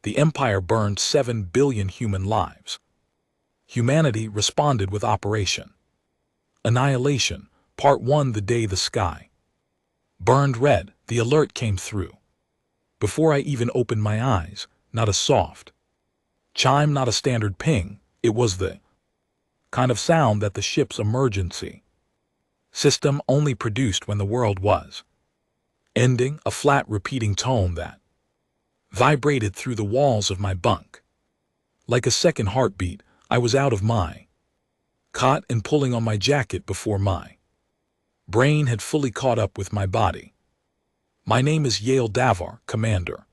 The Empire burned 7 billion human lives. Humanity responded with Operation Annihilation, Part 1. The day the sky burned red, the alert came through. Before I even opened my eyes, not a soft chime, not a standard ping, it was the kind of sound that the ship's emergency system only produced when the world was ending, a flat repeating tone that vibrated through the walls of my bunk. Like a second heartbeat, I was out of my cot and pulling on my jacket before my brain had fully caught up with my body. My name is Yale Davar, Commander.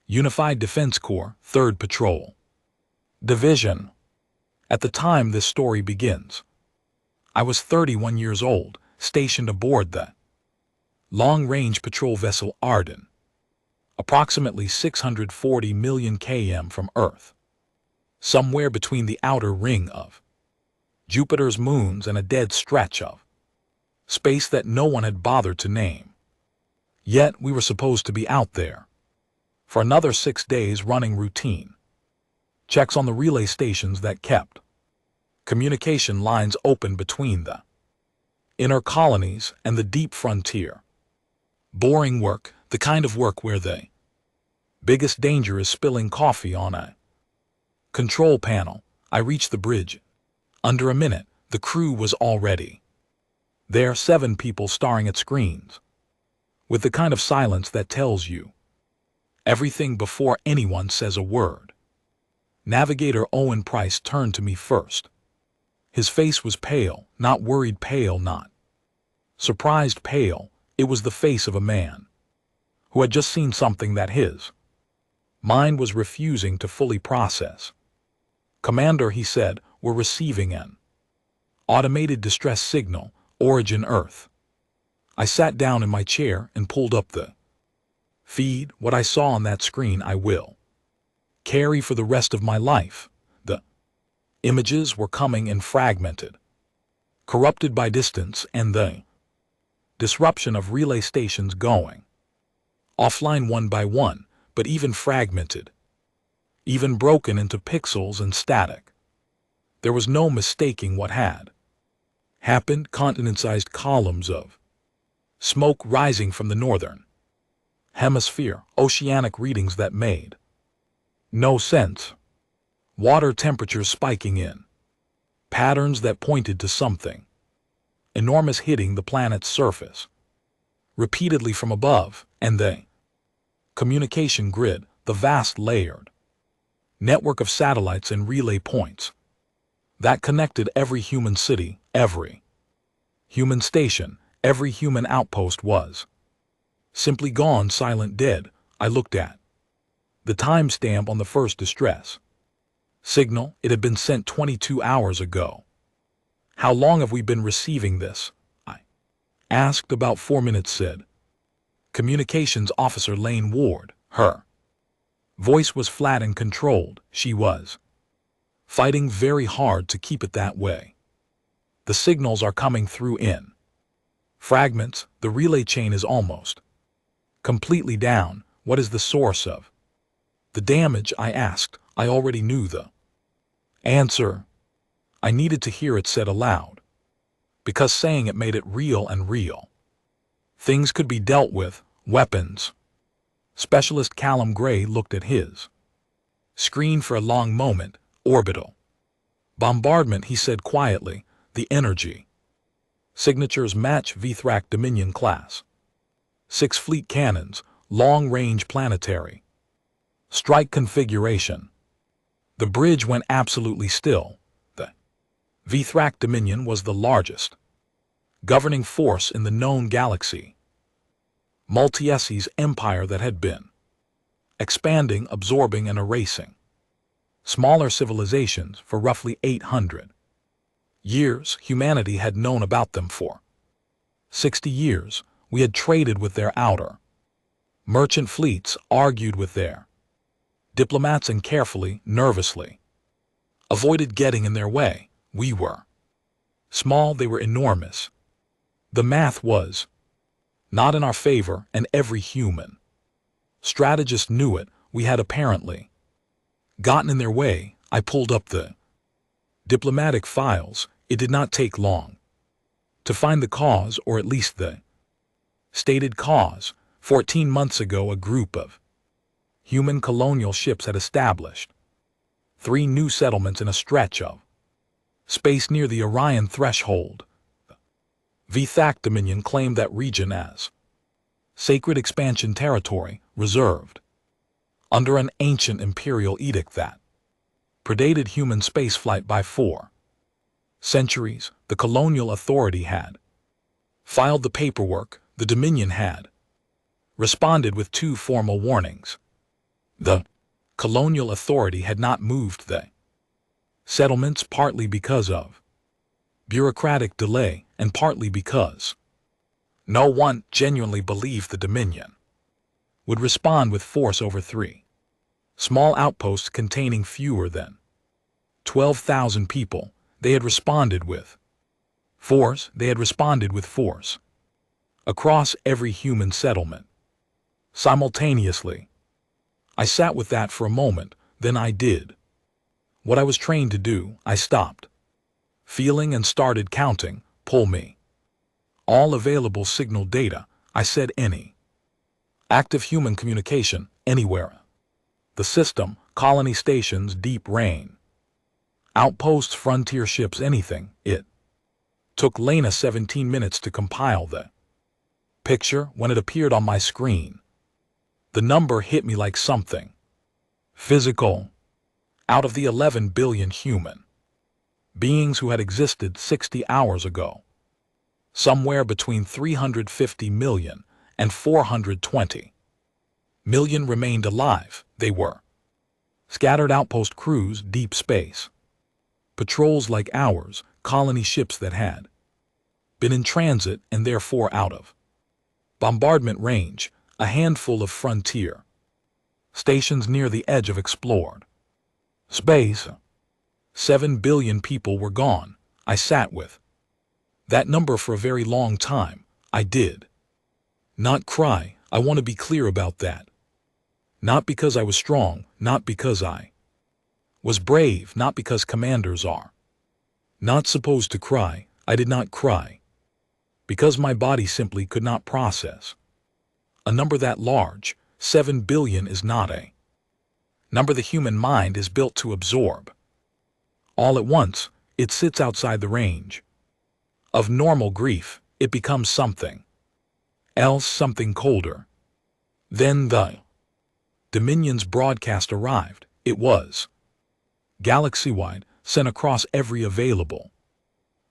Unified Defense Corps, 3rd Patrol Division. At the time this story begins, I was 31 years old, stationed aboard the long-range patrol vessel Arden, approximately 640 million km from Earth, somewhere between the outer ring of Jupiter's moons and a dead stretch of space that no one had bothered to name. Yet we were supposed to be out there for another 6 days running routine checks on the relay stations that kept communication lines open between the inner colonies and the deep frontier. Boring work, the kind of work where the biggest danger is spilling coffee on a control panel. I reached the bridge. Under a minute, the crew was already there, 7 people staring at screens, with the kind of silence that tells you everything before anyone says a word. Navigator Owen Price turned to me first. His face was pale, not worried pale, not surprised pale. It was the face of a man who had just seen something that his mind was refusing to fully process. "Commander," he said, "we're receiving an automated distress signal, origin Earth." I sat down in my chair and pulled up the feed. What I saw on that screen I will carry for the rest of my life. The images were coming in fragmented, corrupted by distance and the disruption of relay stations going offline one by one, but even fragmented, even broken into pixels and static. There was no mistaking what had happened. Continent-sized columns of smoke rising from the northern hemisphere, oceanic readings that made no sense, water temperatures spiking in patterns that pointed to something enormous hitting the planet's surface repeatedly from above, and the communication grid, the vast layered network of satellites and relay points that connected every human city, every human station, every human outpost was simply gone, silent, dead. I looked at the timestamp on the first distress signal. It had been sent 22 hours ago. "How long have we been receiving this?" I asked. "About 4 minutes," said Communications Officer Lane Ward. Her voice was flat and controlled. She was fighting very hard to keep it that way. "The signals are coming through in fragments. The relay chain is almost completely down. What is the source of the damage?" I asked. I already knew the answer. I needed to hear it said aloud, because saying it made it real, and real things could be dealt with. Weapons Specialist Callum Gray looked at his screen for a long moment. "Orbital bombardment," he said quietly. "The energy signatures match Vithrak Dominion class. 6 fleet cannons, long-range planetary strike configuration." The bridge went absolutely still. The Vithrak Dominion was the largest governing force in the known galaxy. Multiesi's empire that had been expanding, absorbing, and erasing smaller civilizations for roughly 800 years. Humanity had known about them for 60 years. We had traded with their outer merchant fleets, argued with their diplomats, and carefully, nervously avoided getting in their way. We were small, they were enormous. The math was not in our favor, and every human strategist knew it. we had apparently gotten in their way. I pulled up the diplomatic files. It did not take long to find the cause, or at least the stated cause. 14 months ago, a group of human colonial ships had established 3 new settlements in a stretch of space near the Orion threshold. VTHAC Dominion claimed that region as sacred expansion territory, reserved under an ancient imperial edict that predated human spaceflight by 4 centuries. The colonial authority had filed the paperwork. The Dominion had responded with 2 formal warnings. The colonial authority had not moved the settlements, partly because of bureaucratic delay and partly because no one genuinely believed the Dominion would respond with force over 3 small outposts containing fewer than 12,000 people. They had responded with force. They had responded with force across every human settlement simultaneously. I sat with that for a moment, then I did what I was trained to do. I stopped feeling and started counting. Pull me all available signal data. I said any active human communication anywhere. The system, colony stations, deep rain, outposts, frontier ships, anything. It took Lena 17 minutes to compile the picture. When it appeared on my screen, the number hit me like something physical. Out of the 11 billion human beings who had existed 60 hours ago, somewhere between 350 million and 420 million remained alive. They were scattered outpost crews, deep space patrols like ours, colony ships that had been in transit and therefore out of bombardment range, a handful of frontier stations near the edge of explored space. 7 billion people were gone. I sat with that number for a very long time. I did not cry. I want to be clear about that. Not because I was strong, not because I was brave, not because commanders are not supposed to cry. I did not cry because my body simply could not process a number that large. 7 billion is not a number the human mind is built to absorb all at once. It sits outside the range of normal grief. It becomes something else, something colder. Then the Dominion's broadcast arrived. It was galaxy-wide, sent across every available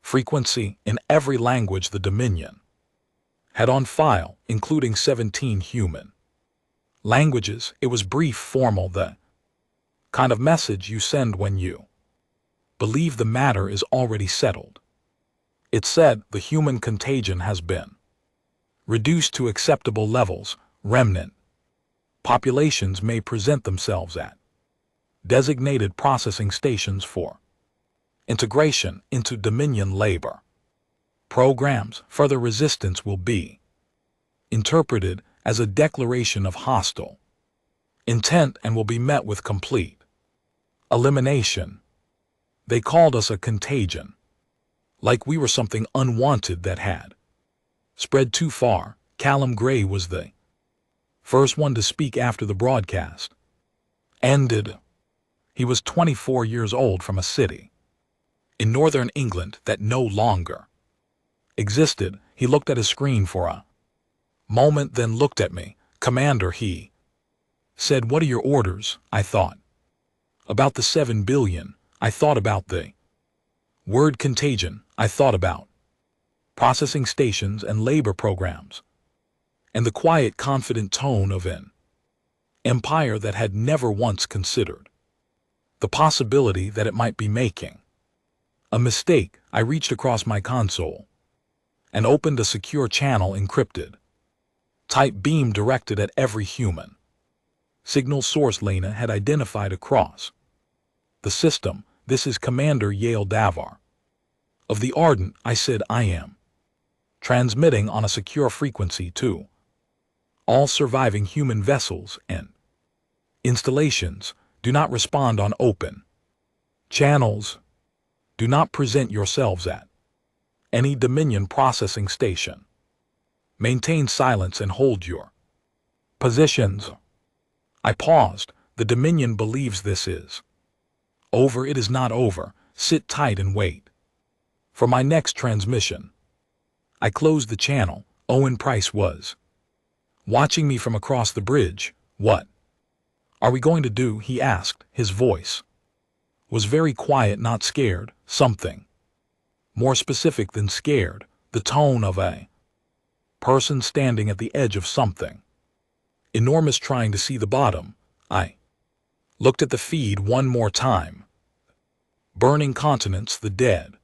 frequency in every language the Dominion had on file, including 17 human languages. It was brief, formal, the kind of message you send when you believe the matter is already settled. It said the human contagion has been reduced to acceptable levels. Remnant populations may present themselves at designated processing stations for integration into Dominion labor programs. Further resistance will be interpreted as a declaration of hostile intent and will be met with complete elimination. They called us a contagion, like we were something unwanted that had spread too far. Callum Gray was the first one to speak after the broadcast ended. He was 24 years old, from a city in northern England that no longer existed. He looked at his screen for a moment, then looked at me. "Commander," he said, "what are your orders?" I thought about the 7 billion. I thought about the word contagion. I thought about processing stations and labor programs, and the quiet, confident tone of an empire that had never once considered the possibility that it might be making a mistake. I reached across my console and opened a secure channel, encrypted type beam directed at every human signal source Lena had identified across the system. "This is Commander Yale Davar of the Ardent," I said. "I am transmitting on a secure frequency to all surviving human vessels and Installations do not respond on open channels. Do not present yourselves at any Dominion processing station. Maintain silence and hold your positions. I paused. The Dominion believes this is over. It is not over. Sit tight and wait for my next transmission. I closed the channel. Owen Price was watching me from across the bridge. What are we going to do? He asked. His voice was very quiet, not scared. Something more specific than scared. The tone of a person standing at the edge of something enormous, trying to see the bottom. I looked at the feed one more time. Burning continents, the dead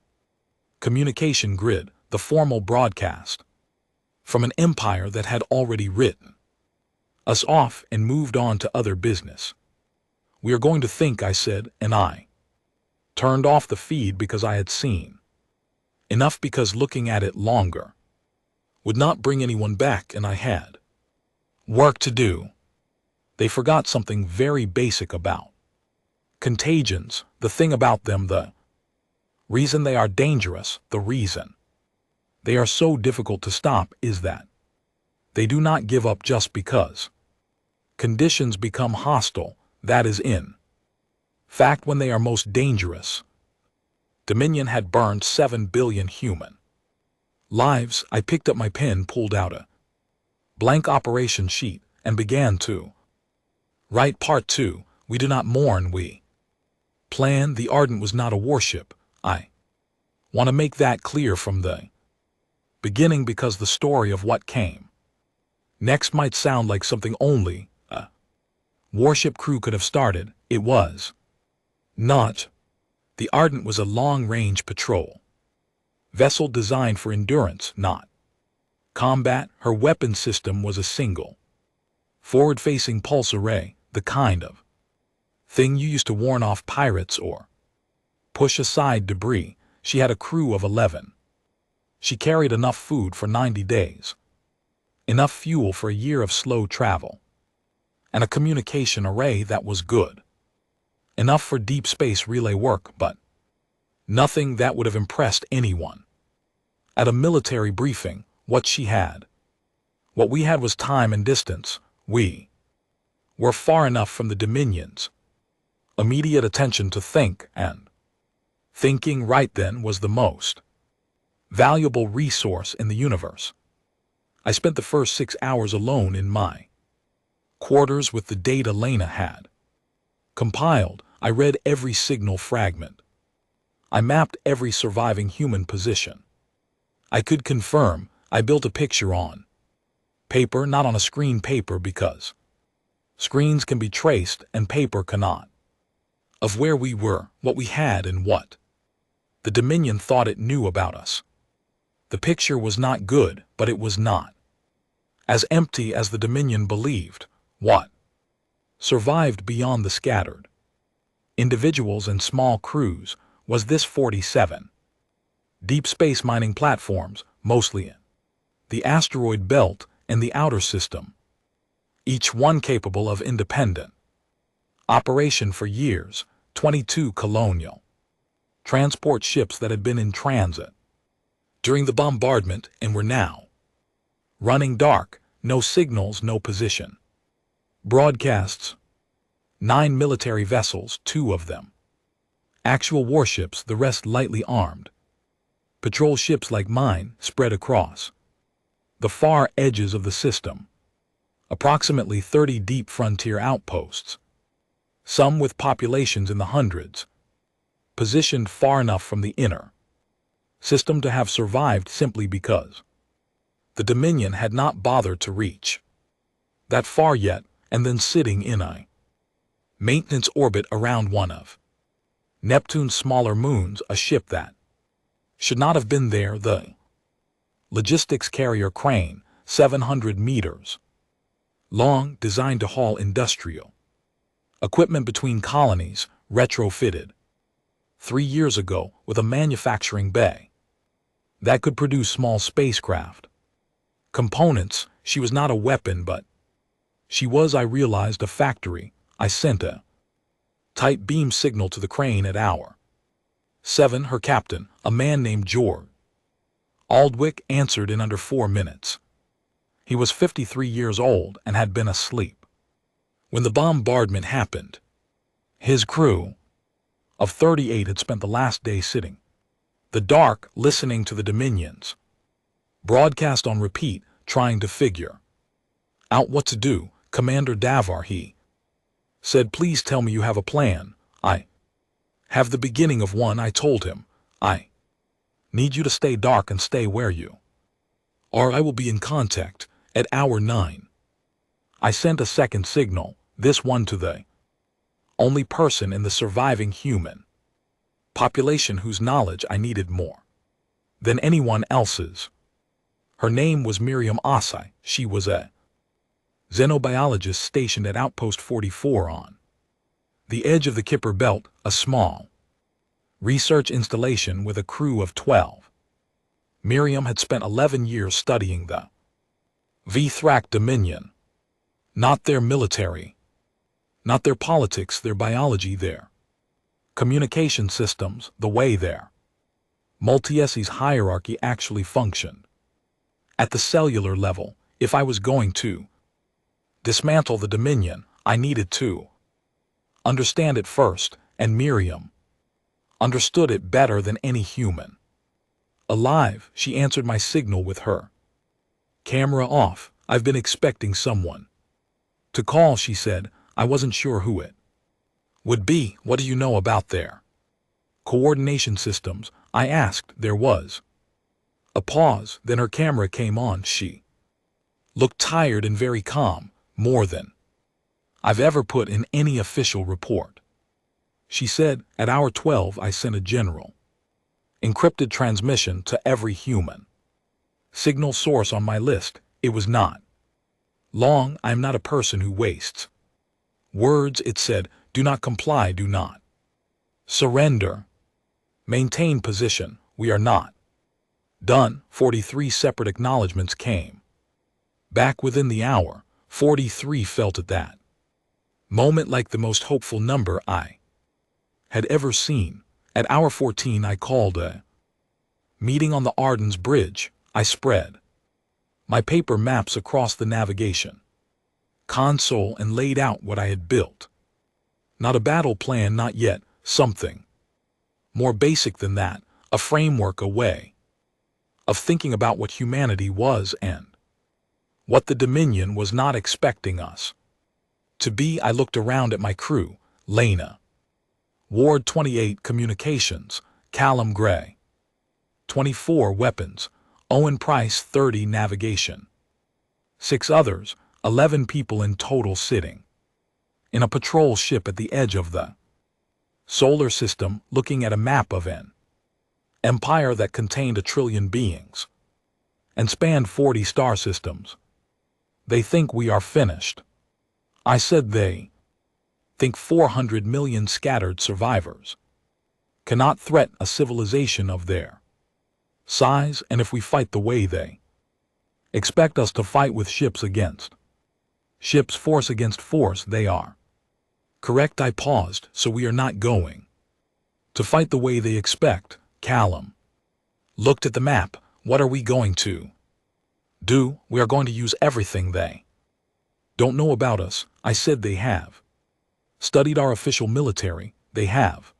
communication grid, the formal broadcast from an empire that had already written us off and moved on to other business. We are going to think, I said, and I turned off the feed because I had seen enough, because looking at it longer would not bring anyone back, and I had work to do. They forgot something very basic about contagions, the thing about them, the reason they are dangerous, the reason they are so difficult to stop is that they do not give up just because conditions become hostile. That is in fact when they are most dangerous. Dominion had burned 7 billion human lives. I picked up my pen, pulled out a blank operation sheet, and began to write Part 2. We do not mourn, we plan. The Ardent was not a warship. I want to make that clear from the beginning, because the story of what came next might sound like something only a warship crew could have started. It was not. The Ardent was a long-range patrol vessel designed for endurance, not combat. Her weapon system was a single forward-facing pulse array, the kind of thing you used to warn off pirates or push aside debris. She had a crew of 11. She carried enough food for 90 days, enough fuel for a year of slow travel, and a communication array that was good enough for deep space relay work, but nothing that would have impressed anyone at a military briefing. What she had, what we had, was time and distance. We were far enough from the Dominion's immediate attention to think, and thinking right then was the most valuable resource in the universe. I spent the first 6 hours alone in my quarters with the data Lena had compiled. I read every signal fragment. I mapped every surviving human position. I could confirm. I built a picture on paper, not on a screen paper, because screens can be traced and paper cannot, of where we were, what we had, and what the Dominion thought it knew about us. The picture was not good, but it was not as empty as the Dominion believed. What survived beyond the scattered individuals and small crews was this 47 deep space mining platforms, mostly in the asteroid belt and the outer system, each one capable of independent operation for years. 22 colonial transport ships that had been in transit during the bombardment and were now running dark. No signals, no position broadcasts. 9 military vessels, 2 of them actual warships, the rest lightly armed patrol ships like mine, spread across the far edges of the system. Approximately 30 deep frontier outposts, some with populations in the hundreds, positioned far enough from the inner system to have survived simply because the Dominion had not bothered to reach that far yet, and then sitting in a maintenance orbit around one of Neptune's smaller moons, a ship that should not have been there, the logistics carrier Crane, 700 meters long, designed to haul industrial equipment between colonies, retrofitted 3 years ago with a manufacturing bay that could produce small spacecraft components. She was not a weapon, but she was, I realized, a factory, I sent a tight beam signal to the crane at hour 7. Her captain, a man named George Aldwick, answered in under 4 minutes. He was 53 years old and had been asleep when the bombardment happened. His crew of 38 had spent the last day sitting the dark, listening to the Dominions broadcast on repeat, trying to figure out what to do. Commander Davar, he said, please tell me you have a plan. I have the beginning of one. I told him, I need you to stay dark and stay where you are. I will be in contact at hour 9. I sent a second signal, this one to the only person in the surviving human population whose knowledge I needed more than anyone else's. Her name was Miriam Asai. She was a xenobiologist stationed at Outpost 44 on the edge of the Kuiper Belt, a small research installation with a crew of 12. Miriam had spent 11 years studying the Vthrak Dominion, not their military, not their politics, their biology, their communication systems, the way their multi-species hierarchy actually functioned. At the cellular level, if I was going to dismantle the Dominion, I needed to understand it first, and Miriam understood it better than any human alive. She answered my signal with her camera off. I've been expecting someone to call, she said. I wasn't sure who it would be. What do you know about their coordination systems? I asked. There was a pause, then her camera came on. She looked tired and very calm, more than I've ever put in any official report. She said, at hour 12 I sent a general encrypted transmission to every human signal source on my list. It was not long. I'm not a person who wastes words. It said, do not comply, do not surrender, maintain position. We are not done. 43 separate acknowledgments came back within the hour. 43 felt at that moment like the most hopeful number I had ever seen. At hour 14 I called a meeting on the Ardennes Bridge. I spread my paper maps across the navigation console and laid out what I had built. Not a battle plan, not yet. Something more basic than that, a framework, a way of thinking about what humanity was and what the Dominion was not expecting us to be. I looked around at my crew. Lena Ward, 28, communications. Callum Gray, 24, weapons. Owen Price, 30, navigation. 6 others, 11 people in total, sitting in a patrol ship at the edge of the solar system, looking at a map of an empire that contained 1 trillion beings and spanned 40 star systems. They think we are finished. I said they think 400 million scattered survivors cannot threaten a civilization of their size, and if we fight the way they expect us to fight, with ships against ships, force against force, they are correct. I paused. So we are not going to fight the way they expect. Callum looked at the map. What are we going to do? We are going to use everything they don't know about us. I said, they have studied our official military. They have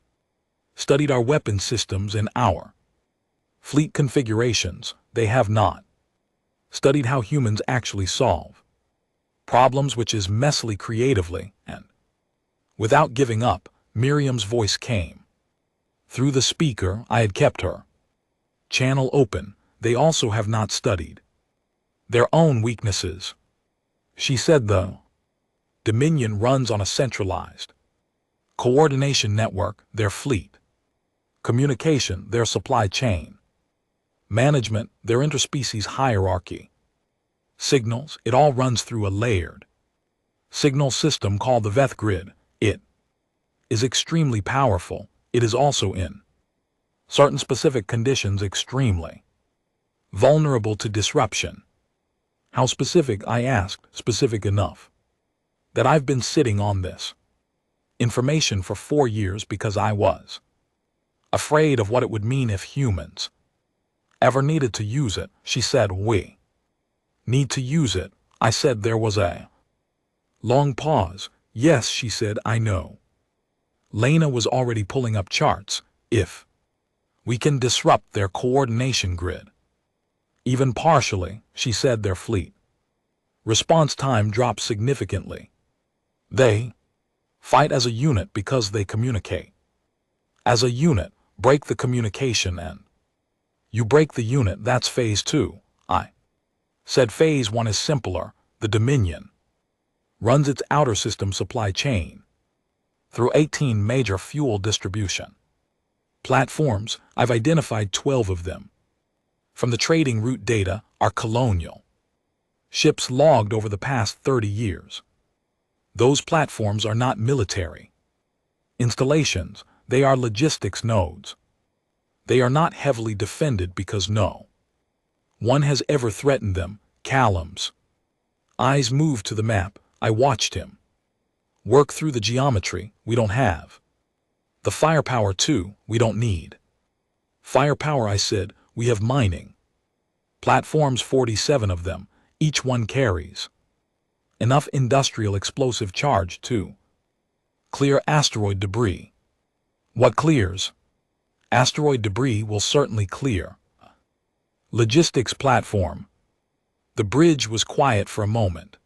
studied our weapon systems and our fleet configurations. They have not studied how humans actually solve problems, which is messily, creatively, and without giving up. Miriam's voice came through the speaker. I had kept her channel open. They also have not studied their own weaknesses. She said the Dominion runs on a centralized coordination network. Their fleet communication, their supply chain management, their interspecies hierarchy, signals, it all runs through a layered signal system called the Veth grid. It is extremely powerful. It is also, in certain specific conditions, extremely vulnerable to disruption. How specific? I asked. Specific enough that I've been sitting on this information for 4 years because I was afraid of what it would mean if humans ever needed to use it. She said, "We need to use it." I said. There was a long pause. "Yes," she said, "I know." Lena was already pulling up charts. "If we can disrupt their coordination grid, even partially," she said, "their fleet response time drops significantly. They fight as a unit because they communicate as a unit. Break the communication and you break the unit. That's phase 2. I said phase 1 is simpler. The Dominion runs its outer system supply chain through 18 major fuel distribution platforms. I've identified 12 of them. From the trading route data are colonial ships logged over the past 30 years. Those platforms are not military installations, they are logistics nodes. They are not heavily defended because no one has ever threatened them. Callum's eyes moved to the map. I watched him work through the geometry. We don't have the firepower to. We don't need firepower, I said. We have mining platforms, 47 of them. Each one carries enough industrial explosive charge to clear asteroid debris. What clears asteroid debris will certainly clear logistics platform. The bridge was quiet for a moment.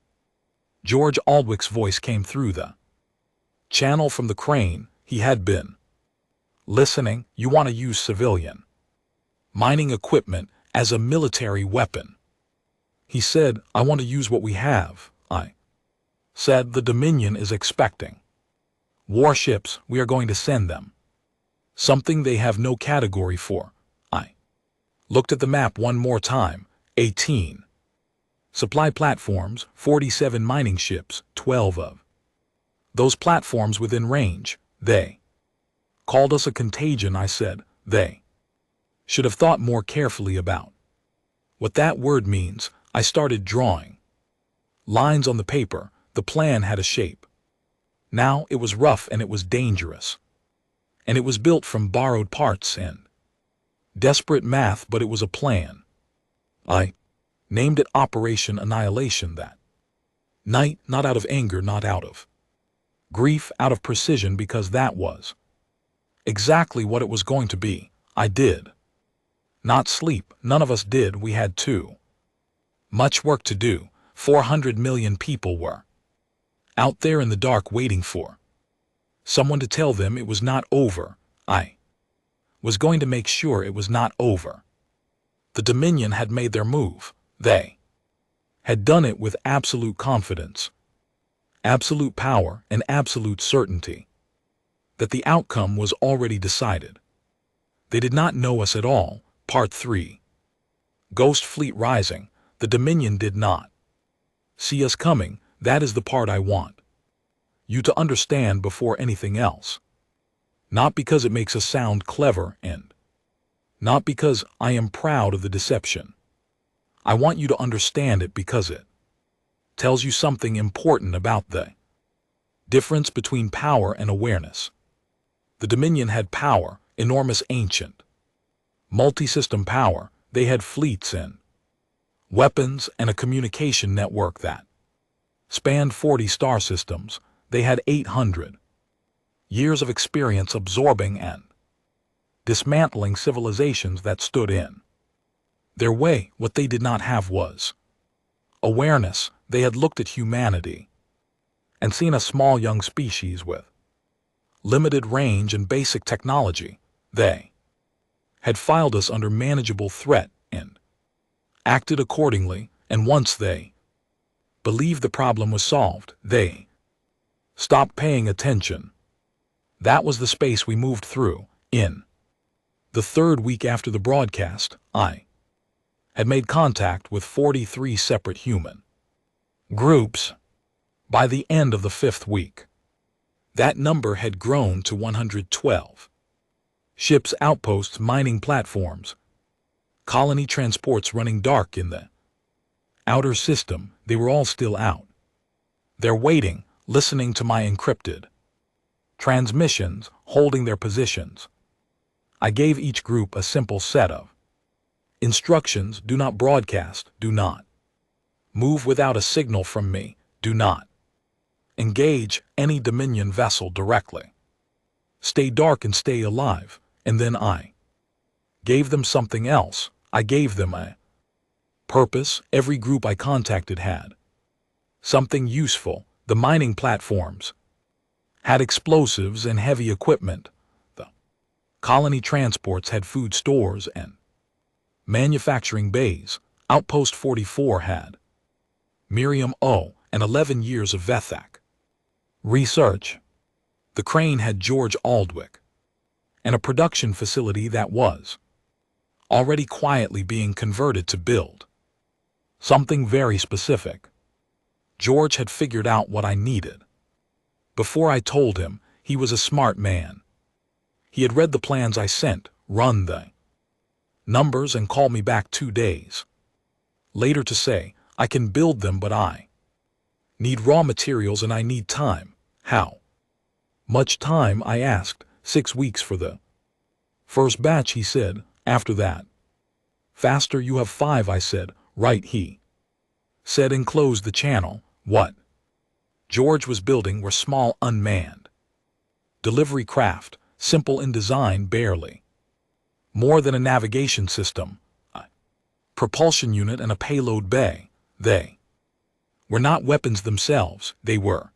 George Aldwick's voice came through the channel from the crane. He had been listening. "You want to use civilian mining equipment as a military weapon," he said. "I want to use what we have," I said. "The Dominion is expecting warships. We are going to send them something they have no category for." I looked at the map one more time. 18 supply platforms, 47 mining ships, 12 of those platforms within range. They called us a contagion, I said. They should have thought more carefully about what that word means. I started drawing lines on the paper. The plan had a shape. Now it was rough and it was dangerous. And it was built from borrowed parts and desperate math, but it was a plan. I named it Operation Annihilation that night, not out of anger, not out of grief, out of precision, because that was exactly what it was going to be. I did not sleep. None of us did. We had too much work to do. 400 million people were out there in the dark waiting for someone to tell them it was not over. I was going to make sure it was not over. The Dominion had made their move. They had done it with absolute confidence, absolute power, and absolute certainty that the outcome was already decided. They did not know us at all. Part 3. Ghost Fleet Rising. The Dominion did not see us coming. That is the part I want you to understand before anything else. Not because it makes us sound clever and not because I am proud of the deception. I want you to understand it because it tells you something important about the difference between power and awareness. The Dominion had power, enormous, ancient, multi-system power. They had fleets and weapons and a communication network that spanned 40 star systems. They had 800 years of experience absorbing and dismantling civilizations that stood in their way. What they did not have was awareness. They had looked at humanity and seen a small young species with limited range and basic technology. They had filed us under manageable threat and acted accordingly, and once they believed the problem was solved, they stopped paying attention. That was the space we moved through. In the third week after the broadcast, I had made contact with 43 separate human groups. By the end of the 5th week, that number had grown to 112. Ships, outposts, mining platforms, colony transports running dark in the outer system. They were all still out. They're waiting, listening to my encrypted Transmissions holding their positions. I gave each group a simple set of instructions: do not broadcast, do not move without a signal from me, do not engage any Dominion vessel directly, stay dark and stay alive. And then I gave them something else. I gave them a purpose. Every group I contacted had something useful. The mining platforms had explosives and heavy equipment. The colony transports had food stores and manufacturing bays. Outpost 44 had Miriam O. and 11 years of Vethac research. The Crane had George Aldwick and a production facility that was already quietly being converted to build something very specific. George had figured out what I needed. Before I told him, he was a smart man. He had read the plans I sent, run the numbers, and called me back 2 days later to say, I can build them, but I need raw materials and I need time. How much time? I asked. 6 weeks for the first batch, he said. After that, faster. You have 5, I said. Right, he said, and closed the channel. What George was building were small unmanned delivery craft, simple in design, barely more than a navigation system, a propulsion unit, and a payload bay. They were not weapons themselves, they were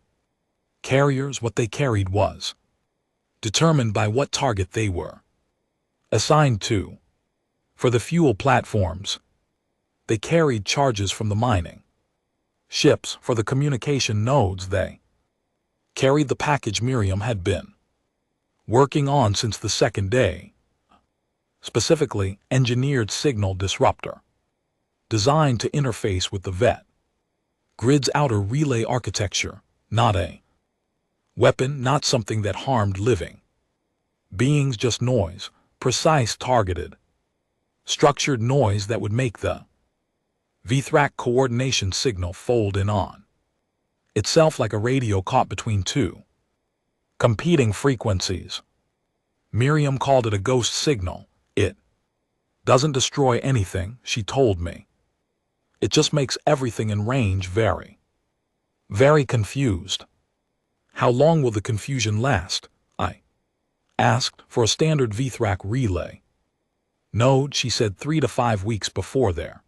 carriers. What they carried was determined by what target they were assigned to. For the fuel platforms, they carried charges from the mining ships. For the communication nodes, they carried the package Miriam had been working on since the second day, specifically engineered signal disruptor, designed to interface with the vet grid's outer relay architecture, not a weapon, not something that harmed living beings, just noise, precise, targeted, structured noise that would make the VTHRAC coordination signal fold in on itself like a radio caught between two competing frequencies. Miriam called it a ghost signal. It doesn't destroy anything, she told me. It just makes everything in range very, very confused. How long will the confusion last? I asked. For a standard VTHRAC relay node, she said, 3 to 5 weeks before their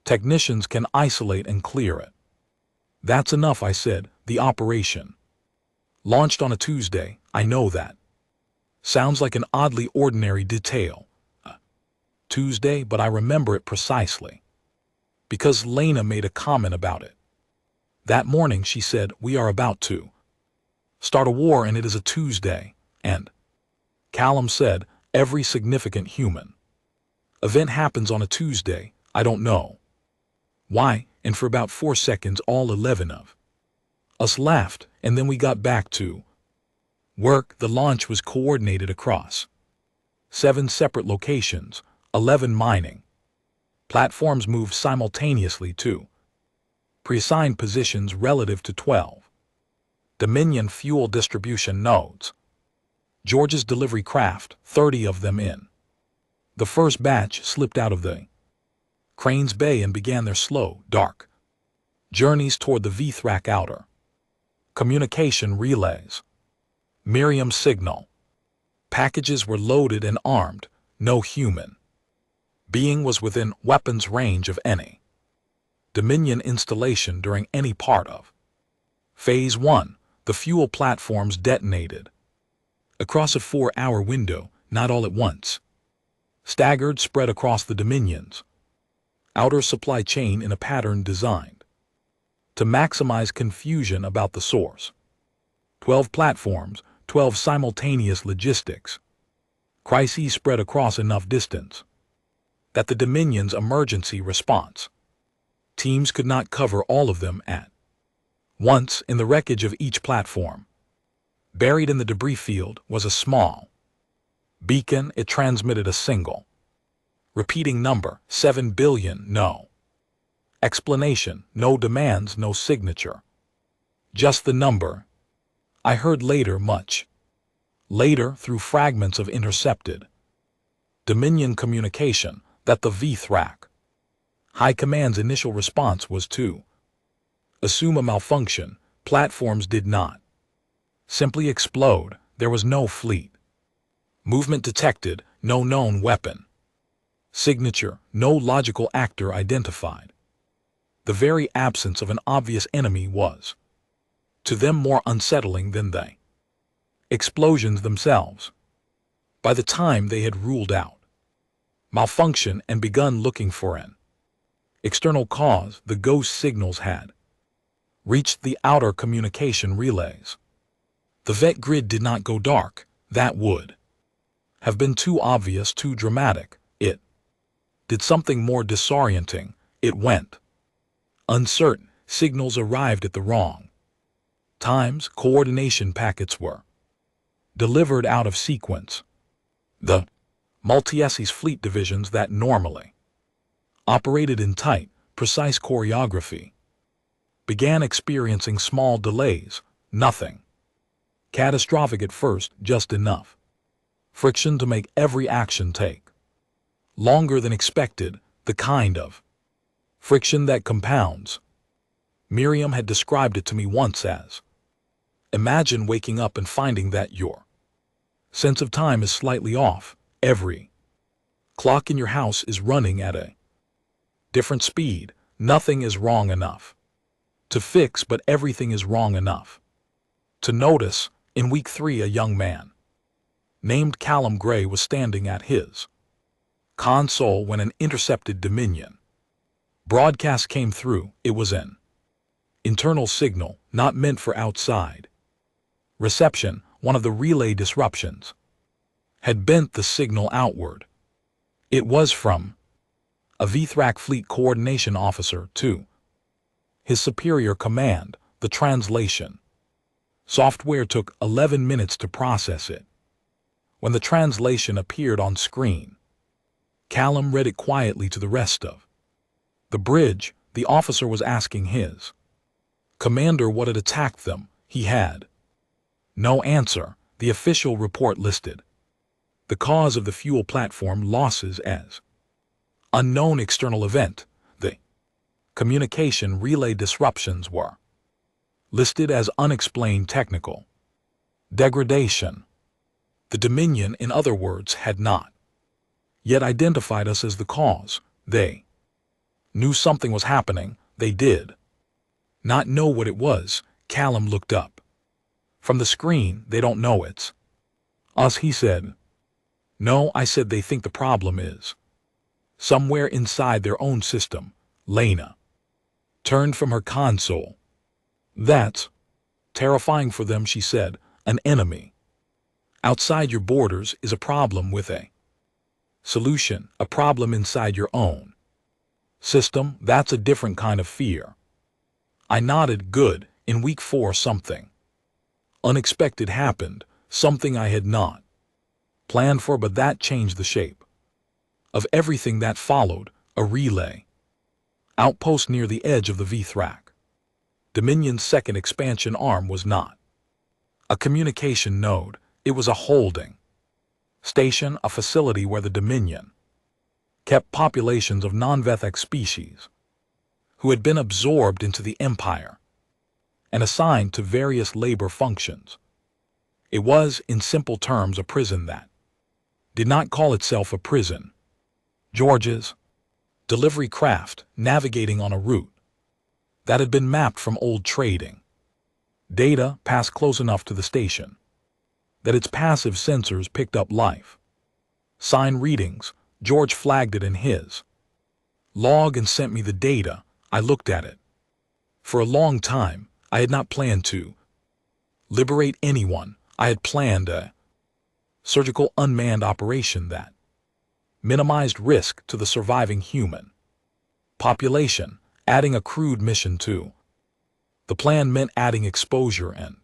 technicians can isolate and clear it. That's enough, I said. The operation launched on a Tuesday. I know that sounds like an oddly ordinary detail. Tuesday, but I remember it precisely because Lena made a comment about it. That morning she said, we are about to start a war and it is a Tuesday. And Callum said, every significant human event happens on a Tuesday. I don't know why. And for about 4 seconds all 11 of us laughed, and then we got back to work. The launch was coordinated across 7 separate locations, 11 mining platforms moved simultaneously to pre-assigned positions relative to 12 Dominion fuel distribution nodes. George's delivery craft, 30 of them in the first batch, slipped out of the Crane's Bay and began their slow, dark journeys toward the VTHRAC outer communication relays. Miriam's signal packages were loaded and armed. No human being was within weapons range of any Dominion installation during any part of Phase 1. The fuel platforms detonated across a 4-hour window, not all at once. Staggered, spread across the Dominion's outer supply chain in a pattern designed to maximize confusion about the source. 12 platforms, 12 simultaneous logistics crises spread across enough distance that the Dominion's emergency response teams could not cover all of them at once. In the wreckage of each platform, buried in the debris field, was a small beacon. It transmitted a single repeating number, 7 billion. No explanation, no demands, no signature. Just the number. I heard later, much later, through fragments of intercepted Dominion communication, that the VTHRAC High Command's initial response was to assume a malfunction. Platforms did not simply explode. There was no fleet movement detected, no known weapon signature, no logical actor identified. The very absence of an obvious enemy was, to them, more unsettling than the explosions themselves. By the time they had ruled out malfunction and begun looking for an external cause, the ghost signals had reached the outer communication relays. The vet grid did not go dark. That would have been too obvious, too dramatic. It did something more disorienting. It went uncertain. Signals arrived at the wrong times. Coordination packets were delivered out of sequence. The multi-SES fleet divisions that normally operated in tight, precise choreography began experiencing small delays. Nothing catastrophic at first, just enough friction to make every action take longer than expected, the kind of friction that compounds. Miriam had described it to me once as, imagine waking up and finding that your sense of time is slightly off. Every clock in your house is running at a different speed. Nothing is wrong enough to fix, but everything is wrong enough to notice. In week 3, a young man named Callum Gray was standing at his console when an intercepted Dominion broadcast came through. It was an internal signal, not meant for outside reception. One of the relay disruptions had bent the signal outward. It was from a VTHRAC fleet coordination officer to his superior command. The translation software took 11 minutes to process it. When the translation appeared on screen, Callum read it quietly to the rest of the bridge. The officer was asking his commander what had attacked them. He had no answer. The official report listed the cause of the fuel platform losses as unknown external event. The communication relay disruptions were listed as unexplained technical degradation. The Dominion, in other words, had not yet identified us as the cause. They knew something was happening. They did not know what it was. Callum looked up from the screen. They don't know it's us, he said. No, I said, they think the problem is somewhere inside their own system. Lena turned from her console. That's terrifying for them, she said. An enemy outside your borders is a problem with a solution. A problem inside your own system, that's a different kind of fear. I nodded. Good. In week 4 something unexpected happened, something I had not planned for, but that changed the shape of everything that followed. A relay outpost near the edge of the VTHRAC Dominion's second expansion arm was not a communication node. It was a holding station, a facility where the Dominion kept populations of non-VTHRAC species who had been absorbed into the Empire and assigned to various labor functions. It was, in simple terms, a prison that did not call itself a prison. George's delivery craft navigating on a route that had been mapped from old trading data passed close enough to the station that its passive sensors picked up life sign readings. George flagged it in his log and sent me the data. I looked at it. For a long time, I had not planned to liberate anyone. I had planned a surgical unmanned operation that minimized risk to the surviving human population. Adding a crewed mission to the plan meant adding exposure, and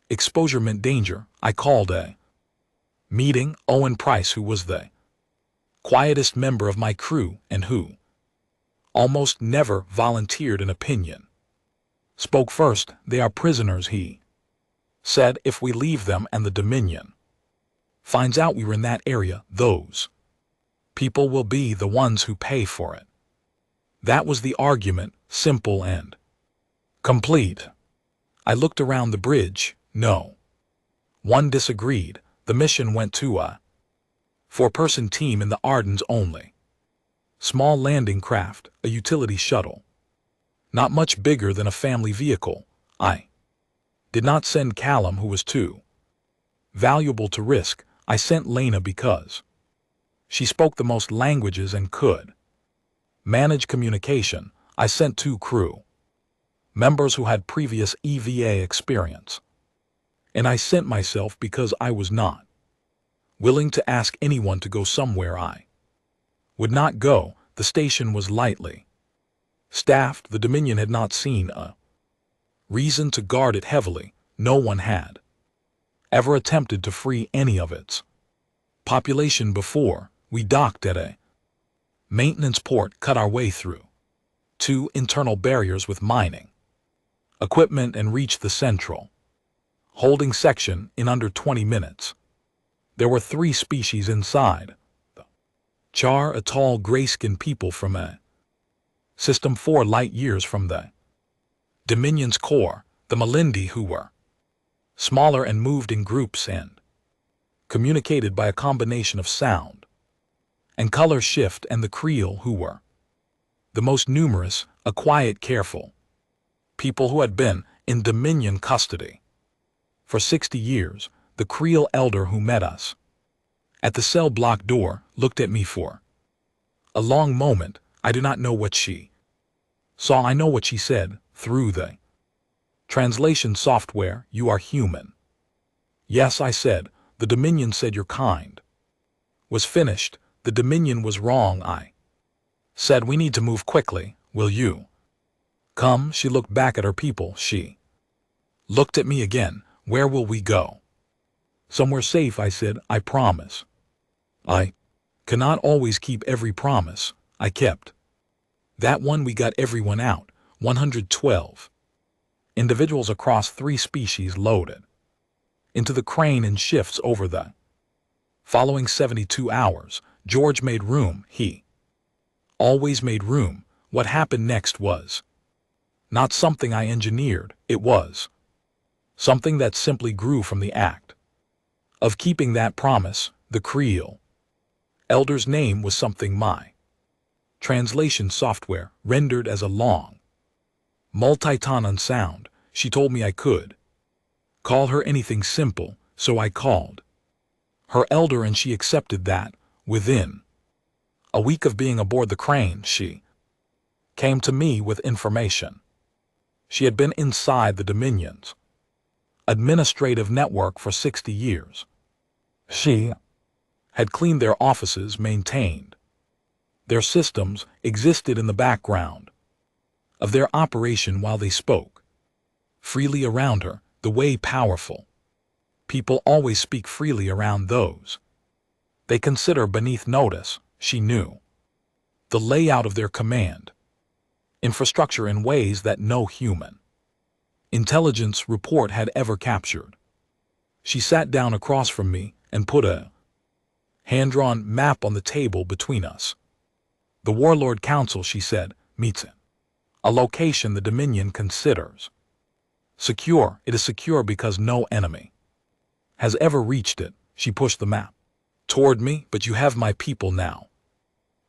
exposure meant danger. I called a meeting. Owen Price, who was the quietest member of my crew and who almost never volunteered an opinion, spoke first. They are prisoners, he Said if we leave them and the Dominion finds out we were in that area, those people will be the ones who pay for it. That was the argument, simple and complete. I looked around the bridge. No one disagreed. The mission went to a four-person team in the Ardens only. Small landing craft, a utility shuttle. Not much bigger than a family vehicle. I did not send Callum, who was too valuable to risk. I sent Lena because she spoke the most languages and could manage communication. I sent 2 crew members who had previous EVA experience. And I sent myself because I was not willing to ask anyone to go somewhere I would not go. The station was lightly staffed. The Dominion had not seen a reason to guard it heavily. No one had ever attempted to free any of its population before. We docked at a maintenance port, cut our way through 2 internal barriers with mining equipment, and reached the central holding section in under 20 minutes. There were 3 species inside. The Char, a tall gray-skinned people from a system 4 light years from the Dominion's core. The Malindi, who were smaller and moved in groups and communicated by a combination of sound and color shift, and the Creole, who were the most numerous, a quiet, careful people who had been in Dominion custody for 60 years. The Creole elder who met us at the cell block door looked at me for a long moment. I do not know what she saw. I know what she said through the translation software. You are human. Yes, I said. The Dominion said your kind was finished. The Dominion was wrong. I said we need to move quickly. Will you come? She looked back at her people. She looked at me again. Where will we go? Somewhere safe, I said. I promise. I cannot always keep every promise. I kept that one. We got everyone out. 112 individuals across 3 species loaded into the crane in shifts over the following 72 hours. George made room. He always made room. What happened next was not something I engineered. It was something that simply grew from the act of keeping that promise. The Creole elder's name was something my translation software rendered as a long multi-tone sound. She told me I could call her anything simple, so I called her elder, and she accepted that. Within a week of being aboard the crane, she came to me with information. She had been inside the Dominion's administrative network for 60 years. She had cleaned their offices, maintained their systems, existed in the background of their operation while they spoke freely around her, the way powerful people always speak freely around those they consider beneath notice. She knew the layout of their command infrastructure in ways that no human intelligence report had ever captured. She sat down across from me and put a hand-drawn map on the table between us. The Warlord Council, she said, meets in a location the Dominion considers secure. It is secure because no enemy has ever reached it. She pushed the map toward me. But you have my people now,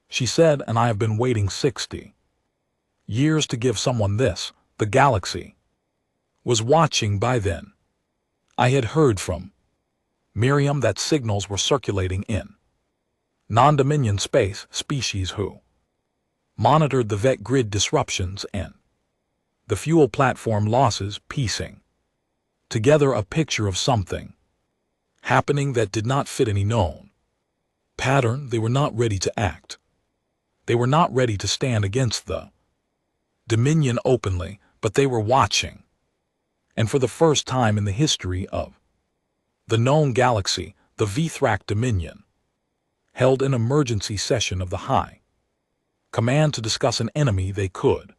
she said, and I have been waiting 60 years to give someone this. The galaxy was watching by then. I had heard from Miriam that signals were circulating in non-Dominion space. Species who monitored the vet grid disruptions and the fuel platform losses, piecing together a picture of something happening that did not fit any known pattern. They were not ready to act. They were not ready to stand against the Dominion openly, but they were watching. And for the first time in the history of the known galaxy, the Vthrak Dominion held an emergency session of the High Command to discuss an enemy they could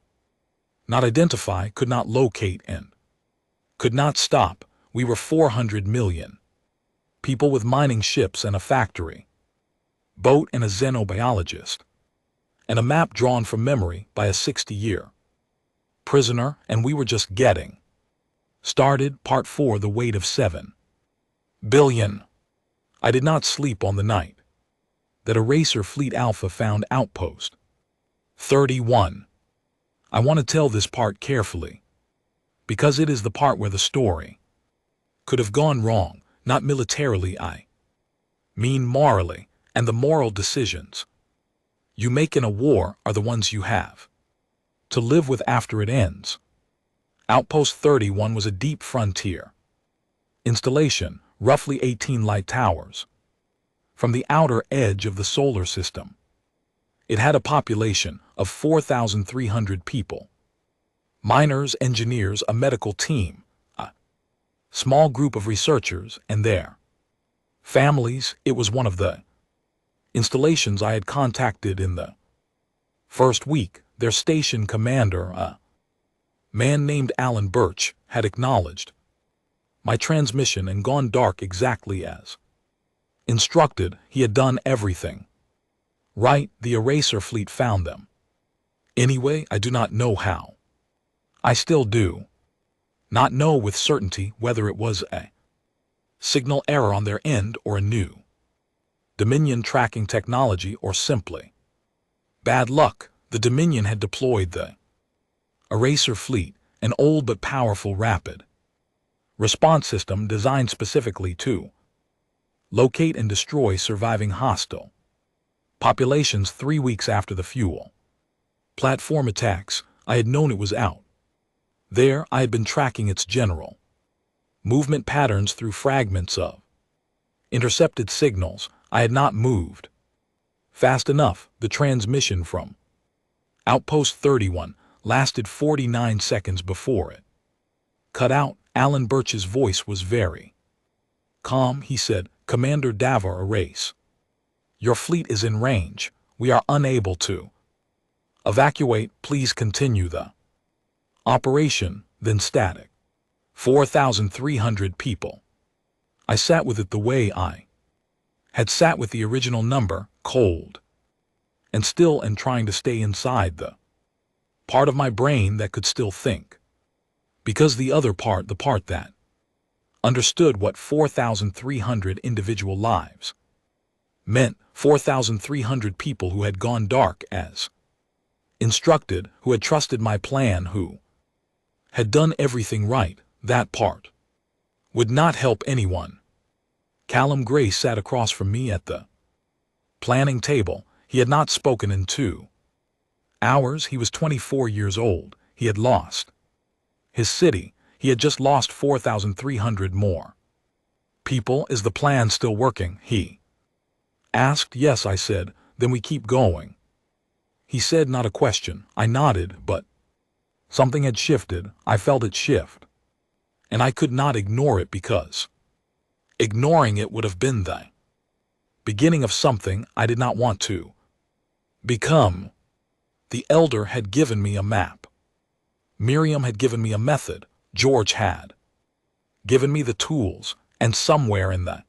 not identify, could not locate, and could not stop. We were 400 million. People with mining ships and a factory, boat and a xenobiologist, and a map drawn from memory by a 60-year prisoner, and we were just getting started. Part 4, the weight of 7 billion. I did not sleep on the night that Eraser Fleet Alpha found Outpost 31. I want to tell this part carefully, because it is the part where the story could have gone wrong, not militarily, I mean morally, and the moral decisions you make in a war are the ones you have to live with after it ends. Outpost 31 was a deep frontier installation, roughly 18 light towers, from the outer edge of the solar system. It had a population of 4,300 people. Miners, engineers, a medical team, a small group of researchers, and their families. It was one of the installations I had contacted in the first week. Their station commander, a man named Alan Birch, had acknowledged my transmission and gone dark exactly as instructed. He had done everything right. The Eraser fleet found them. Anyway, I do not know how. I still do not know with certainty whether it was a signal error on their end or a new Dominion tracking technology, or simply bad luck. The Dominion had deployed the Eraser fleet, an old but powerful rapid response system designed specifically to locate and destroy surviving hostile populations 3 weeks after the fuel platform attacks. I had known it was out there. I had been tracking its general movement patterns through fragments of intercepted signals. I had not moved fast enough. The transmission from Outpost 31 lasted 49 seconds before it cut out. Alan Birch's voice was very calm. He said, "Commander Davor Eraser, your fleet is in range. We are unable to evacuate. Please continue the operation." Then static. 4,300 people. I sat with it the way I had sat with the original number, cold and still, and trying to stay inside the part of my brain that could still think. Because the other part, the part that understood what 4,300 individual lives meant, 4,300 people who had gone dark as instructed, who had trusted my plan, who had done everything right, that part would not help anyone. Callum Gray sat across from me at the planning table. He had not spoken in 2 hours. He was 24 years old. He had lost his city. He had just lost 4,300 more people. Is the plan still working? He asked. Yes, I said. Then we keep going. He said, not a question. I nodded, but something had shifted. I felt it shift, and I could not ignore it, because ignoring it would have been the beginning of something I did not want to become. The Elder had given me a map. Miriam had given me a method. George had given me the tools, and somewhere in the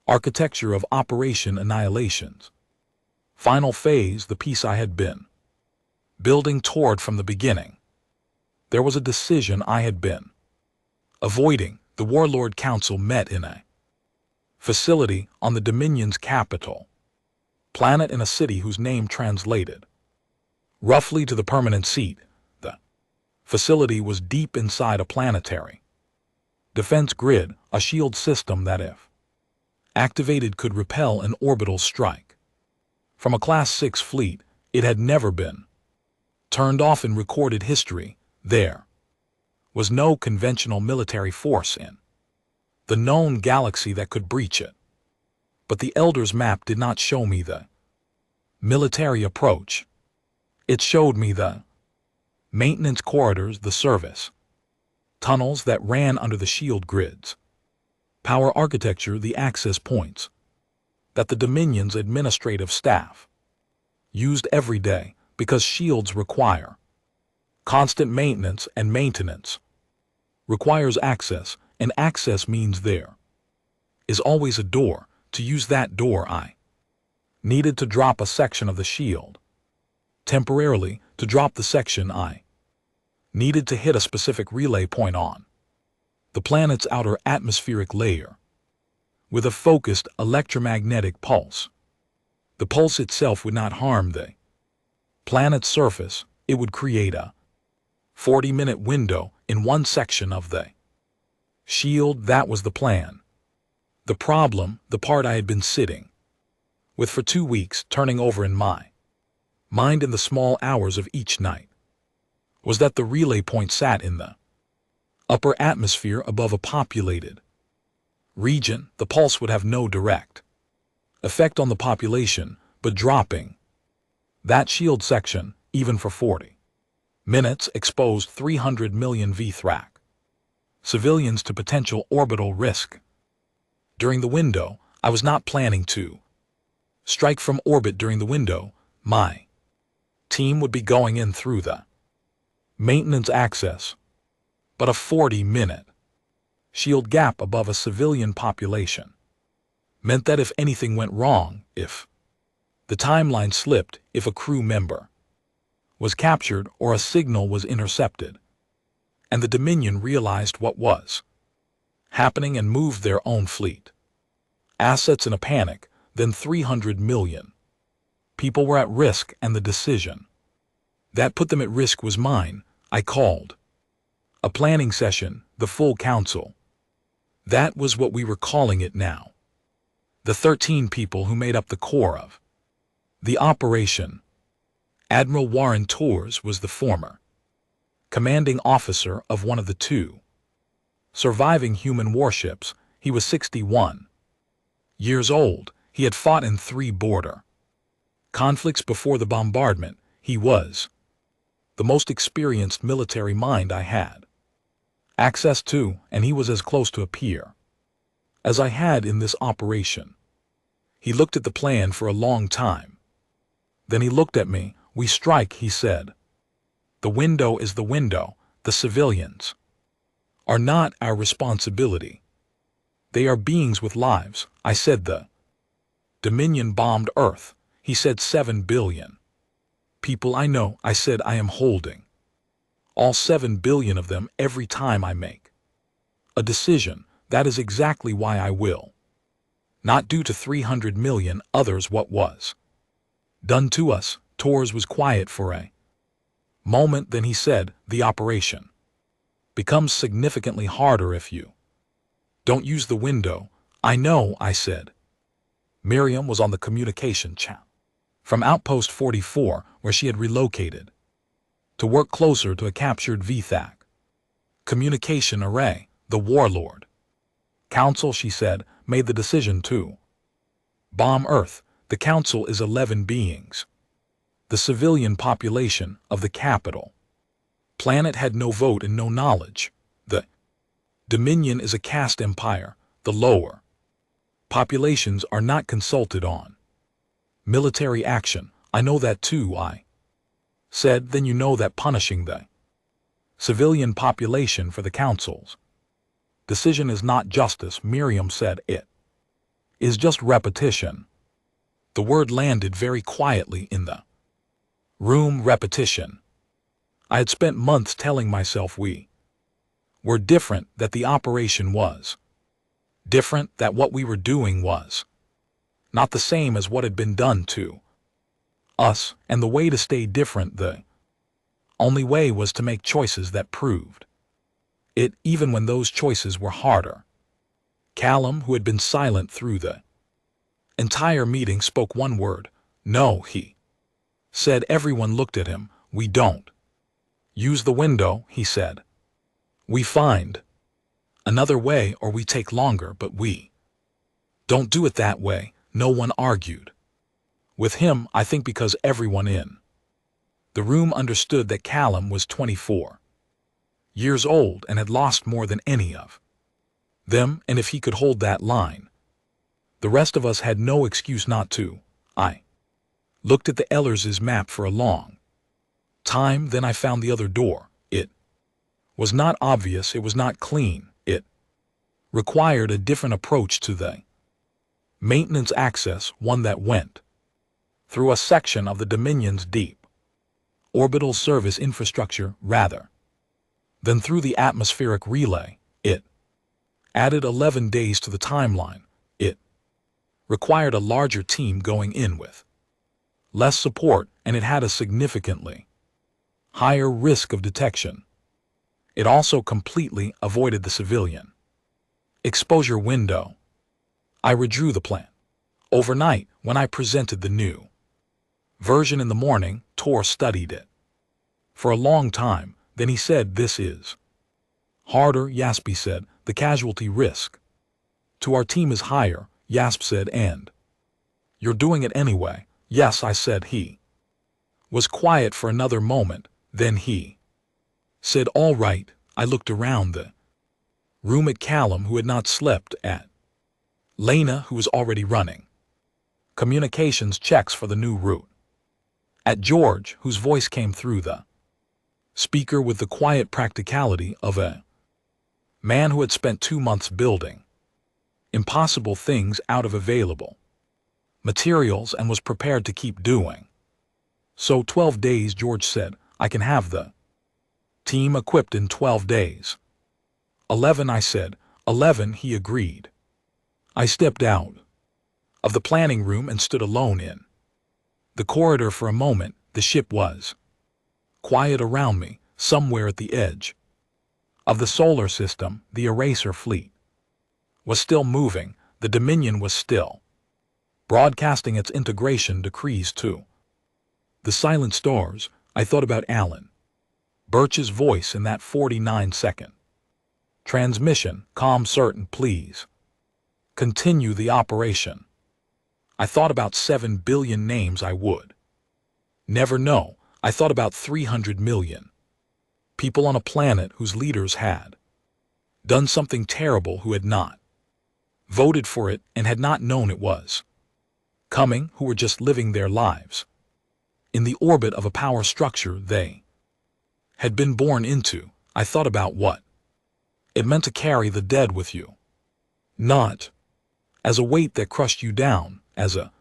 architecture of Operation Annihilation's final phase, the piece I had been building toward from the beginning, there was a decision I had been avoiding. The Warlord Council met in a facility on the Dominion's capital planet, in a city whose name translated roughly to the permanent seat. The facility was deep inside a planetary defense grid, a shield system that, if activated, could repel an orbital strike from a Class 6 fleet. It had never been turned off in recorded history. There was no conventional military force in the known galaxy that could breach it. But the Elder's map did not show me the military approach. It showed me the maintenance corridors, the service tunnels that ran under the shield grids, power architecture, the access points that the Dominion's administrative staff used every day, because shields require constant maintenance, and maintenance requires access, and access means there is always a door. To use that door, I needed to drop a section of the shield. Temporarily, to drop the section, I needed to hit a specific relay point on the planet's outer atmospheric layer with a focused electromagnetic pulse. The pulse itself would not harm the planet's surface. It would create a 40-minute window in one section of the shield. That was the plan. The problem, the part I had been sitting with for 2 weeks, turning over in my mind in the small hours of each night, was that the relay point sat in the upper atmosphere above a populated region. The pulse would have no direct effect on the population, but dropping that shield section, even for 40 minutes, exposed 300 million VTHRAC civilians to potential orbital risk. During the window, I was not planning to strike from orbit during the window. My team would be going in through the maintenance access, but a 40-minute shield gap above a civilian population meant that if anything went wrong, if the timeline slipped, if a crew member was captured or a signal was intercepted, and the Dominion realized what was happening and moved their own fleet assets in a panic, then 300 million people were at risk, and the decision that put them at risk was mine. I called a planning session, the full council. That was what we were calling it now. The 13 people who made up the core of the operation. Admiral Warren Torres was the former commanding officer of one of the 2 surviving human warships. He was 61 years old. He had fought in 3 border conflicts before the bombardment. He was the most experienced military mind I had access to, and he was as close to a peer as I had in this operation. He looked at the plan for a long time. Then he looked at me. We strike, he said. The window is the window. The civilians are not our responsibility. They are beings with lives. I said the Dominion bombed Earth. He said 7 billion people. I know. I said I am holding all 7 billion of them every time I make a decision. That is exactly why I will not do to 300 million others what was done to us. Torres was quiet for a moment, then he said, the operation becomes significantly harder if you don't use the window. I know, I said. Miriam was on the communication channel from Outpost 44, where she had relocated to work closer to a captured VTHAC communication array. The warlord council, she said, made the decision to bomb Earth. The council is 11 beings. The civilian population of the capital planet had no vote and no knowledge. The Dominion is a caste empire. The lower populations are not consulted on military action. I know that too, I said. Then you know that punishing the civilian population for the council's decision is not justice. Miriam said. It is just repetition. The word landed very quietly in the room. Repetition. I had spent months telling myself we were different, that the operation was different, that what we were doing was not the same as what had been done to us, and the way to stay different, the only way, was to make choices that proved it, even when those choices were harder. Callum, who had been silent through the entire meeting, spoke one word. No, he said. Everyone looked at him. We don't use the window, he said. We find another way, or we take longer, but we don't do it that way. No one argued with him, I think because everyone in the room understood that Callum was 24 years old and had lost more than any of them, and if he could hold that line, the rest of us had no excuse not to. I looked at the Ellers' map for a long time, then I found the other door. It was not obvious, it was not clean, it required a different approach to the maintenance access, one that went through a section of the Dominion's deep orbital service infrastructure rather than through the atmospheric relay. It added 11 days to the timeline. It required a larger team going in with less support, and it had a significantly higher risk of detection. It also completely avoided the civilian exposure window. I redrew the plan. Overnight, when I presented the new version in the morning, Tor studied it for a long time. Then he said, "This is harder," Yasp said. "The casualty risk to our team is higher," Yasp said. "And you're doing it anyway." "Yes," I said. He was quiet for another moment. Then he said, "All right." I looked around the room at Callum, who had not slept, at Lena, who was already running communications checks for the new route, at George, whose voice came through the speaker with the quiet practicality of a man who had spent 2 months building impossible things out of available materials and was prepared to keep doing so. 12 days, George said. "I can have the team equipped in 12 days. 11, I said. 11, he agreed. I stepped out of the planning room and stood alone in the corridor for a moment. The ship was quiet around me. Somewhere at the edge of the solar system, the eraser fleet was still moving. The Dominion was still broadcasting its integration decrees to the silent stars. I thought about Alan Birch's voice in that 49-second transmission. "Calm, certain, please. Continue the operation." I thought about 7 billion names I would never know. I thought about 300 million people on a planet whose leaders had done something terrible, who had not voted for it and had not known it was coming, who were just living their lives in the orbit of a power structure they had been born into. I thought about what it meant to carry the dead with you, not as a weight that crushed you down, as a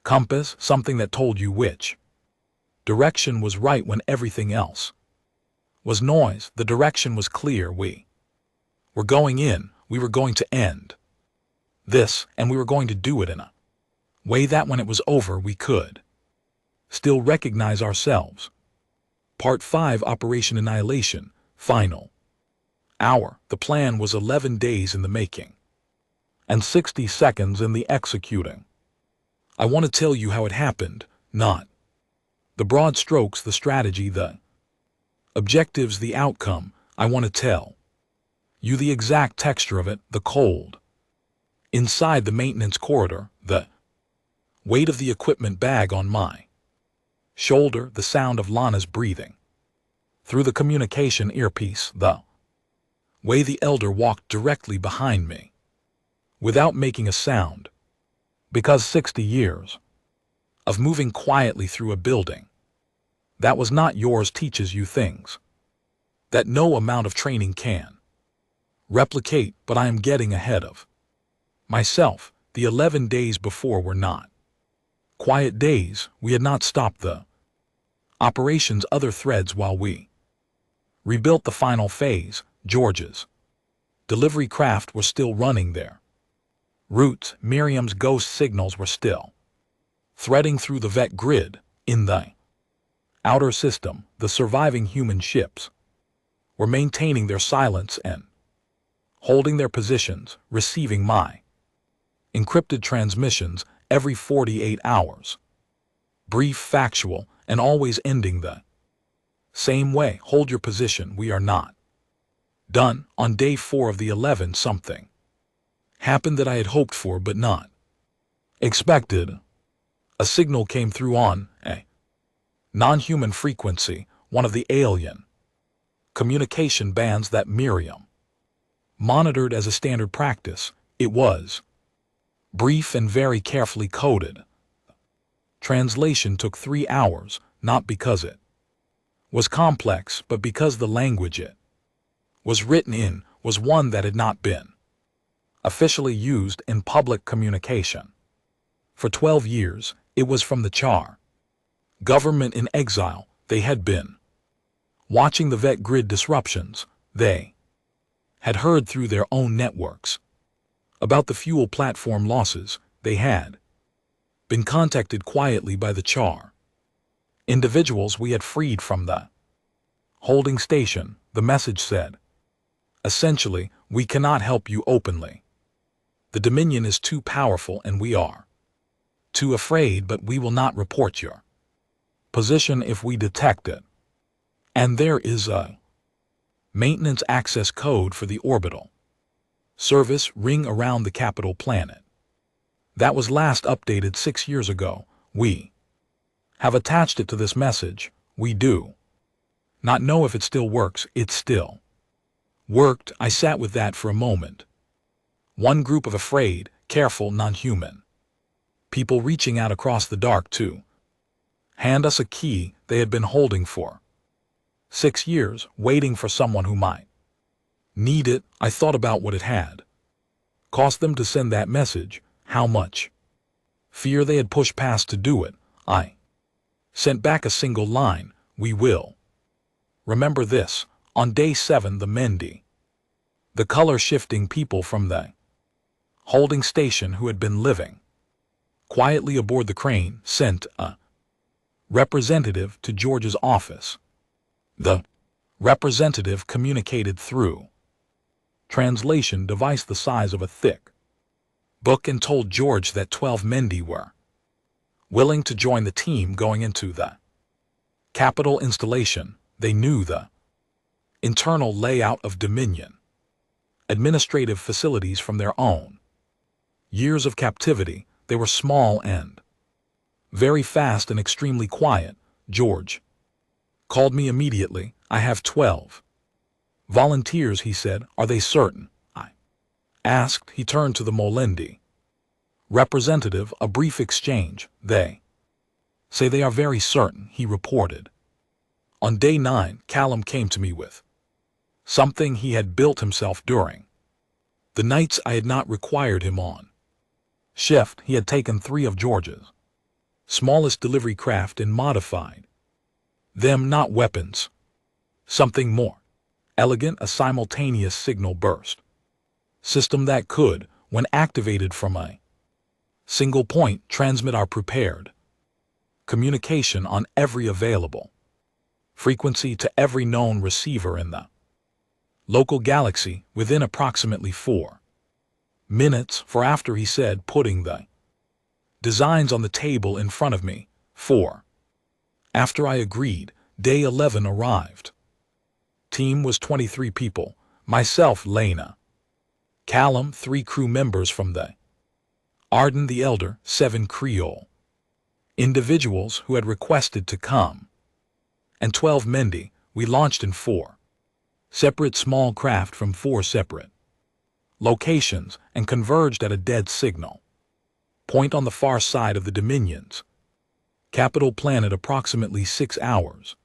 compass, something that told you which direction was right when everything else was noise. The direction was clear. We were going in. We were going to end this, and we were going to do it in a way that when it was over we could still recognize ourselves. Part 5, Operation Annihilation, final hour. The plan was 11 days in the making and 60 seconds in the executing. I want to tell you how it happened, not the broad strokes, the strategy, the objectives, the outcome. I want to tell you the exact texture of it, the cold inside the maintenance corridor, the weight of the equipment bag on my shoulder, the sound of Lana's breathing through the communication earpiece, the way the elder walked directly behind me without making a sound, because 60 years of moving quietly through a building that was not yours teaches you things that no amount of training can replicate. But I am getting ahead of myself. The 11 days before were not quiet days. We had not stopped the operation's other threads while we rebuilt the final phase. George's delivery craft was still running their routes. Miriam's ghost signals were still threading through the vet grid. In the outer system, the surviving human ships were maintaining their silence and holding their positions, receiving my encrypted transmissions every 48 hours. Brief, factual, and always ending the same way. Hold your position. We are not done. On day 4 of the 11, something happened that I had hoped for but not expected. A signal came through on a non-human frequency, one of the alien communication bands that Miriam monitored as a standard practice. It was brief and very carefully coded. Translation took 3 hours, not because it was complex, but because the language it was written in was one that had not been officially used in public communication. For 12 years, it was from the Tsar. Government in exile, they had been watching the vet grid disruptions. They had heard through their own networks about the fuel platform losses. They had been contacted quietly by the Tsar. Individuals we had freed from the holding station, the message said. Essentially, we cannot help you openly. The Dominion is too powerful and we are too afraid, but we will not report your position if we detect it. And there is a maintenance access code for the orbital service ring around the capital planet. That was last updated 6 years ago. We have attached it to this message. We do not know if it still works. It still worked. I sat with that for a moment. One group of afraid, careful, non-human people reaching out across the dark to hand us a key they had been holding for 6 years, waiting for someone who might need it. I thought about what it had cost them to send that message, how much fear they had pushed past to do it. I sent back a single line, we will remember this. On day 7, the Mendi, the color-shifting people from the holding station who had been living quietly aboard the crane, sent a representative to George's office. The representative communicated through translation device the size of a thick book and told George that 12 Mendi were willing to join the team going into the capital installation. They knew the internal layout of Dominion administrative facilities from their own years of captivity. They were small and very fast and extremely quiet. George called me immediately. I have 12 volunteers, he said. Are they certain? I asked. He turned to the Molendi representative. A brief exchange. They say they are very certain, he reported. On day 9, Callum came to me with something he had built himself during the nights I had not required him on shift. He had taken 3 of George's smallest delivery craft and modified them, not weapons, something more elegant, a simultaneous signal burst system that could, when activated from a single point, transmit our prepared communication on every available frequency to every known receiver in the local galaxy within approximately 4 minutes. For after, he said, putting the designs on the table in front of me. 4 after I agreed, day 11 arrived. Team was 23 people, myself, Lena, Callum, 3 crew members from the Arden the Elder, 7 Creole individuals who had requested to come, and 12 Mendi. We launched in 4 separate small craft from 4 separate locations and converged at a dead signal point on the far side of the Dominion's capital planet approximately 6 hours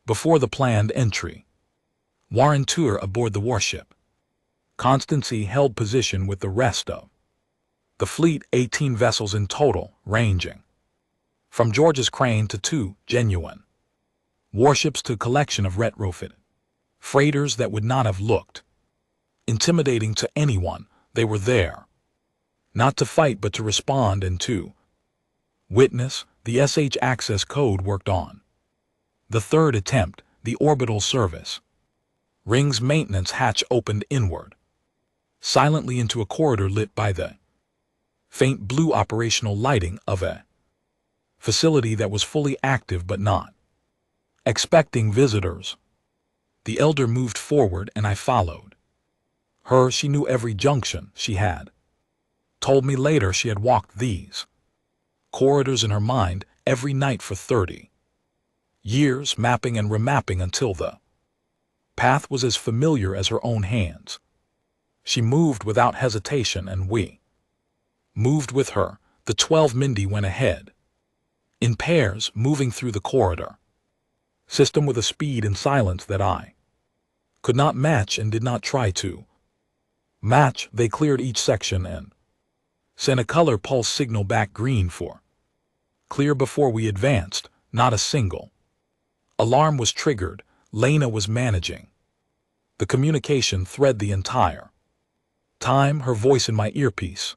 before the planned entry. Warrenteur aboard the warship Constancy held position with the rest of the fleet, 18 vessels in total, ranging from George's crane to 2 genuine warships to a collection of retrofitted freighters that would not have looked intimidating to anyone. They were there not to fight but to respond and to witness. The SH access code worked on the 3rd attempt. The orbital service ring's maintenance hatch opened inward silently into a corridor lit by the faint blue operational lighting of a facility that was fully active but not expecting visitors. The Elder moved forward and I followed her. She knew every junction. She had told me later she had walked these corridors in her mind every night for 30 years, mapping and remapping until the path was as familiar as her own hands. She moved without hesitation and we moved with her. The 12 Mendi went ahead in pairs, moving through the corridor system with a speed and silence that I could not match and did not try to. Match, they cleared each section and sent a color pulse signal back green for clear before we advanced. Not a single alarm was triggered. Lena was managing the communication thread the entire time, her voice in my earpiece.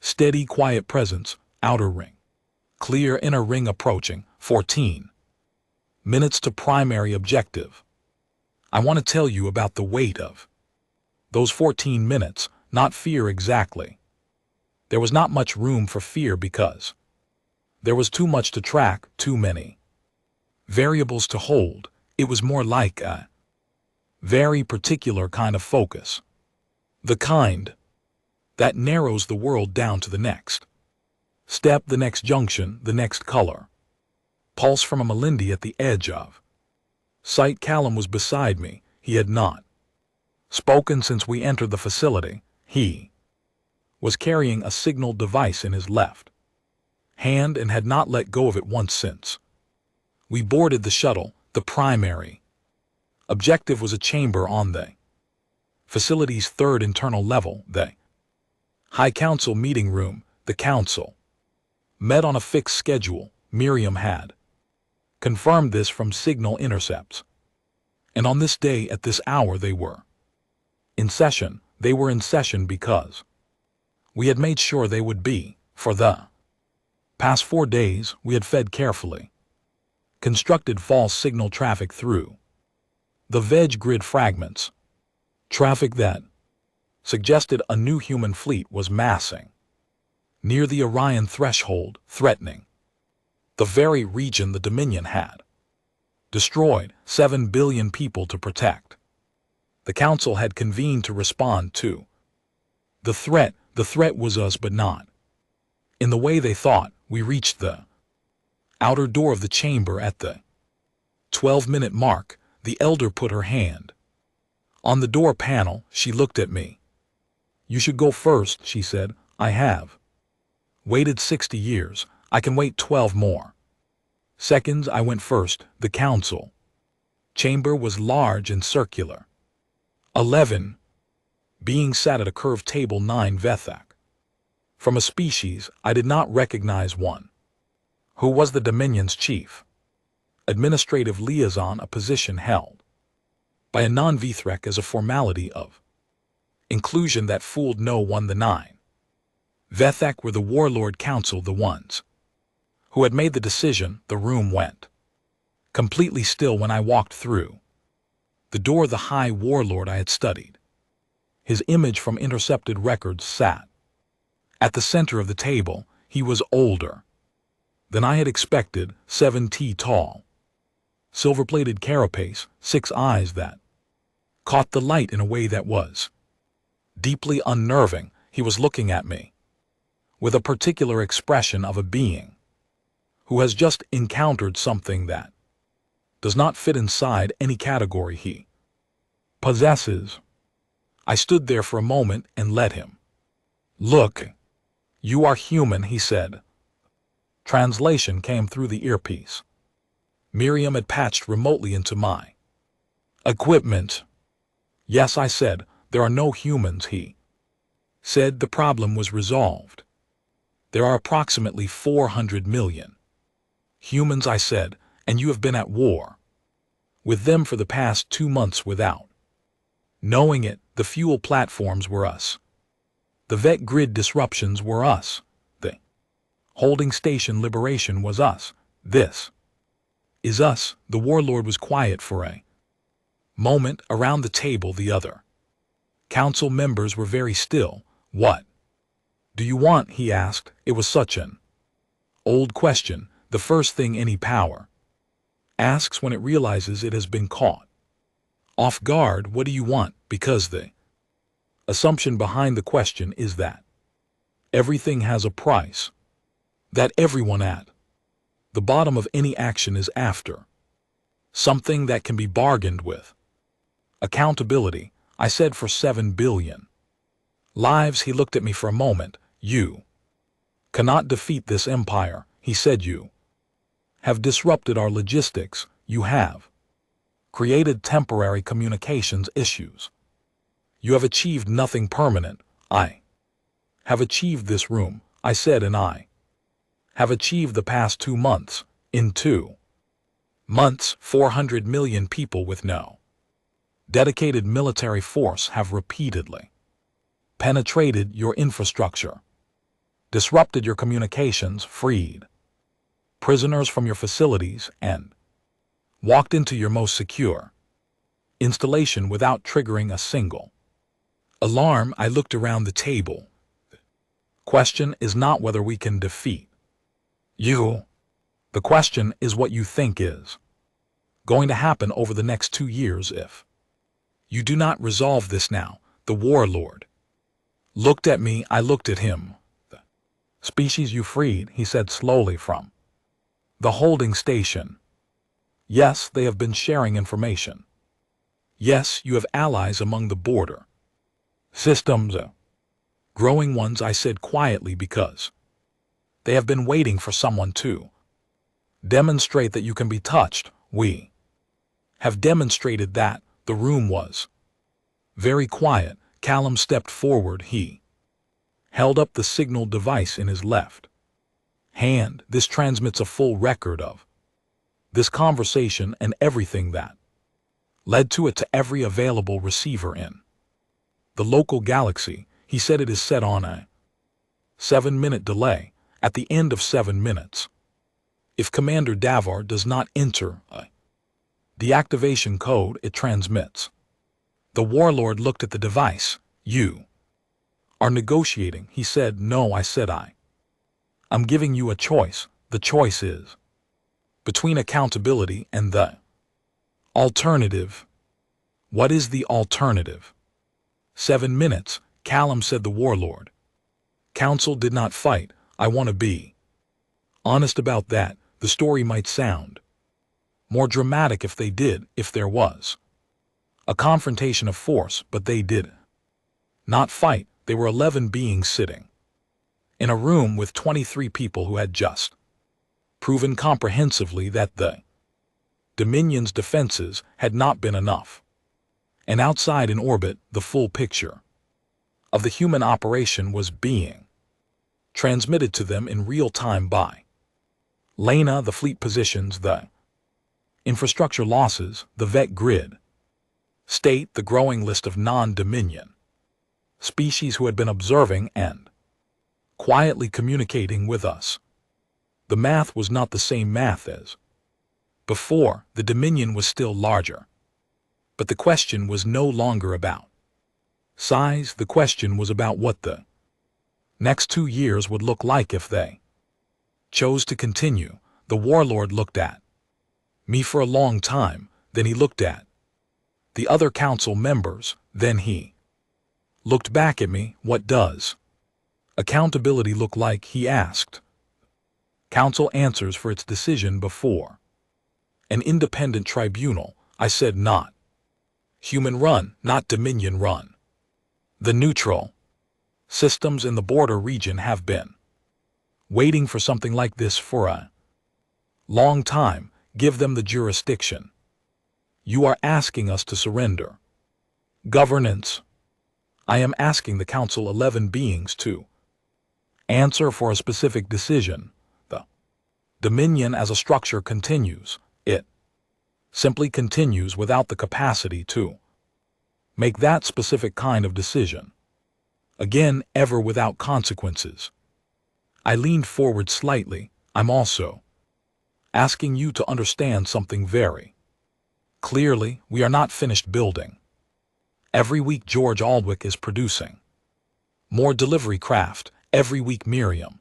Steady, quiet presence, outer ring. Clear, inner ring approaching, 14 minutes to primary objective. I want to tell you about the weight of those 14 minutes, not fear exactly. There was not much room for fear because there was too much to track, too many variables to hold. It was more like a very particular kind of focus. The kind that narrows the world down to the next step, the next junction, the next color pulse from a Melindy at the edge of sight. Callum was beside me. He had not spoken since we entered the facility. He was carrying a signal device in his left hand and had not let go of it once since we boarded the shuttle. The primary objective was a chamber on the facility's third internal level, the High Council meeting room. The council met on a fixed schedule. Miriam had confirmed this from signal intercepts. And on this day, at this hour, they were in session. They were in session because we had made sure they would be. For the past 4 days, we had fed carefully constructed false signal traffic through the veg grid fragments. Traffic that suggested a new human fleet was massing near the Orion threshold, threatening the very region the Dominion had destroyed 7 billion people to protect. The Council had convened to respond to the threat. The threat was us, but not in the way they thought. We reached the outer door of the chamber at the 12-minute mark. The elder put her hand on the door panel. She looked at me. You should go first, she said. I have waited 60 years. I can wait 12 more seconds. I went first. The council chamber was large and circular. 11 beings sat at a curved table. 9 Vethak from a species I did not recognize. One who was the Dominion's chief administrative liaison, a position held by a non-Vithrek as a formality of inclusion that fooled no one. The 9 Vethak were the warlord council, the ones who had made the decision. The room went completely still when I walked through the door. The high warlord I had studied, his image from intercepted records, sat at the center of the table. He was older than I had expected, 7 feet tall, silver-plated carapace, 6 eyes that caught the light in a way that was deeply unnerving. He was looking at me with a particular expression of a being who has just encountered something that does not fit inside any category he possesses. I stood there for a moment and let him look. You are human, he said. Translation came through the earpiece. Miriam had patched remotely into my equipment. Yes, I said. There are no humans, he said. The problem was resolved. There are approximately 400 million humans, I said, and you have been at war with them for the past 2 months without knowing it. The fuel platforms were us. The vet grid disruptions were us. The holding station liberation was us. This is us. The warlord was quiet for a moment. Around the table, the other council members were very still. What do you want? He asked. It was such an old question, the first thing any power asks when it realizes it has been caught off guard. What do you want? Because the assumption behind the question is that everything has a price, that everyone at the bottom of any action is after something that can be bargained with. Accountability, I said, for 7 billion lives. He looked at me for a moment. You cannot defeat this empire, he said. You have disrupted our logistics. You have created temporary communications issues. You have achieved nothing permanent. I have achieved this room, I said, and I have achieved the past 2 months. In 2 months, 400 million people with no dedicated military force have repeatedly penetrated your infrastructure, disrupted your communications, freed prisoners from your facilities, and walked into your most secure installation without triggering a single alarm. I looked around the table. The question is not whether we can defeat you. The question is what you think is going to happen over the next 2 years if you do not resolve this now. The warlord looked at me. I looked at him. The species you freed, he said slowly, from the holding station. Yes, they have been sharing information. Yes, you have allies among the border systems, growing ones, I said quietly, because they have been waiting for someone to demonstrate that you can be touched. We have demonstrated that. The room was very quiet. Callum stepped forward. He held up the signal device in his left hand. This transmits a full record of this conversation and everything that led to it to every available receiver in the local galaxy. He said it is set on a 7-minute delay. At the end of 7 minutes, if Commander Davar does not enter a deactivation code, it transmits. The warlord looked at the device. You are negotiating, he said. No, I said. I'm giving you a choice. The choice is between accountability and the alternative. What is the alternative? 7 minutes, Callum said. The warlord council did not fight. I want to be honest about that. The story might sound more dramatic if they did, if there was a confrontation of force, but they did not fight. They were 11 beings sitting in a room with 23 people who had just proven comprehensively that the Dominion's defenses had not been enough. And outside in orbit, the full picture of the human operation was being transmitted to them in real time by Lena. The fleet positions, the infrastructure losses, the vet grid state, the growing list of non-Dominion species who had been observing and quietly communicating with us. The math was not the same math as before. The Dominion was still larger. But the question was no longer about size. The question was about what the next 2 years would look like if they chose to continue. The warlord looked at me for a long time, then he looked at the other council members, then he looked back at me. What does accountability look like? He asked. Council answers for its decision before an independent tribunal. I said, not human run, not Dominion run. The neutral systems in the border region have been waiting for something like this for a long time. Give them the jurisdiction. You are asking us to surrender governance. I am asking the Council 11 beings to answer for a specific decision. The Dominion as a structure continues. It simply continues without the capacity to make that specific kind of decision. Again, ever without consequences. I leaned forward slightly. I'm also asking you to understand something very clearly. We are not finished building. Every week George Aldwick is producing more delivery craft. Every week Miriam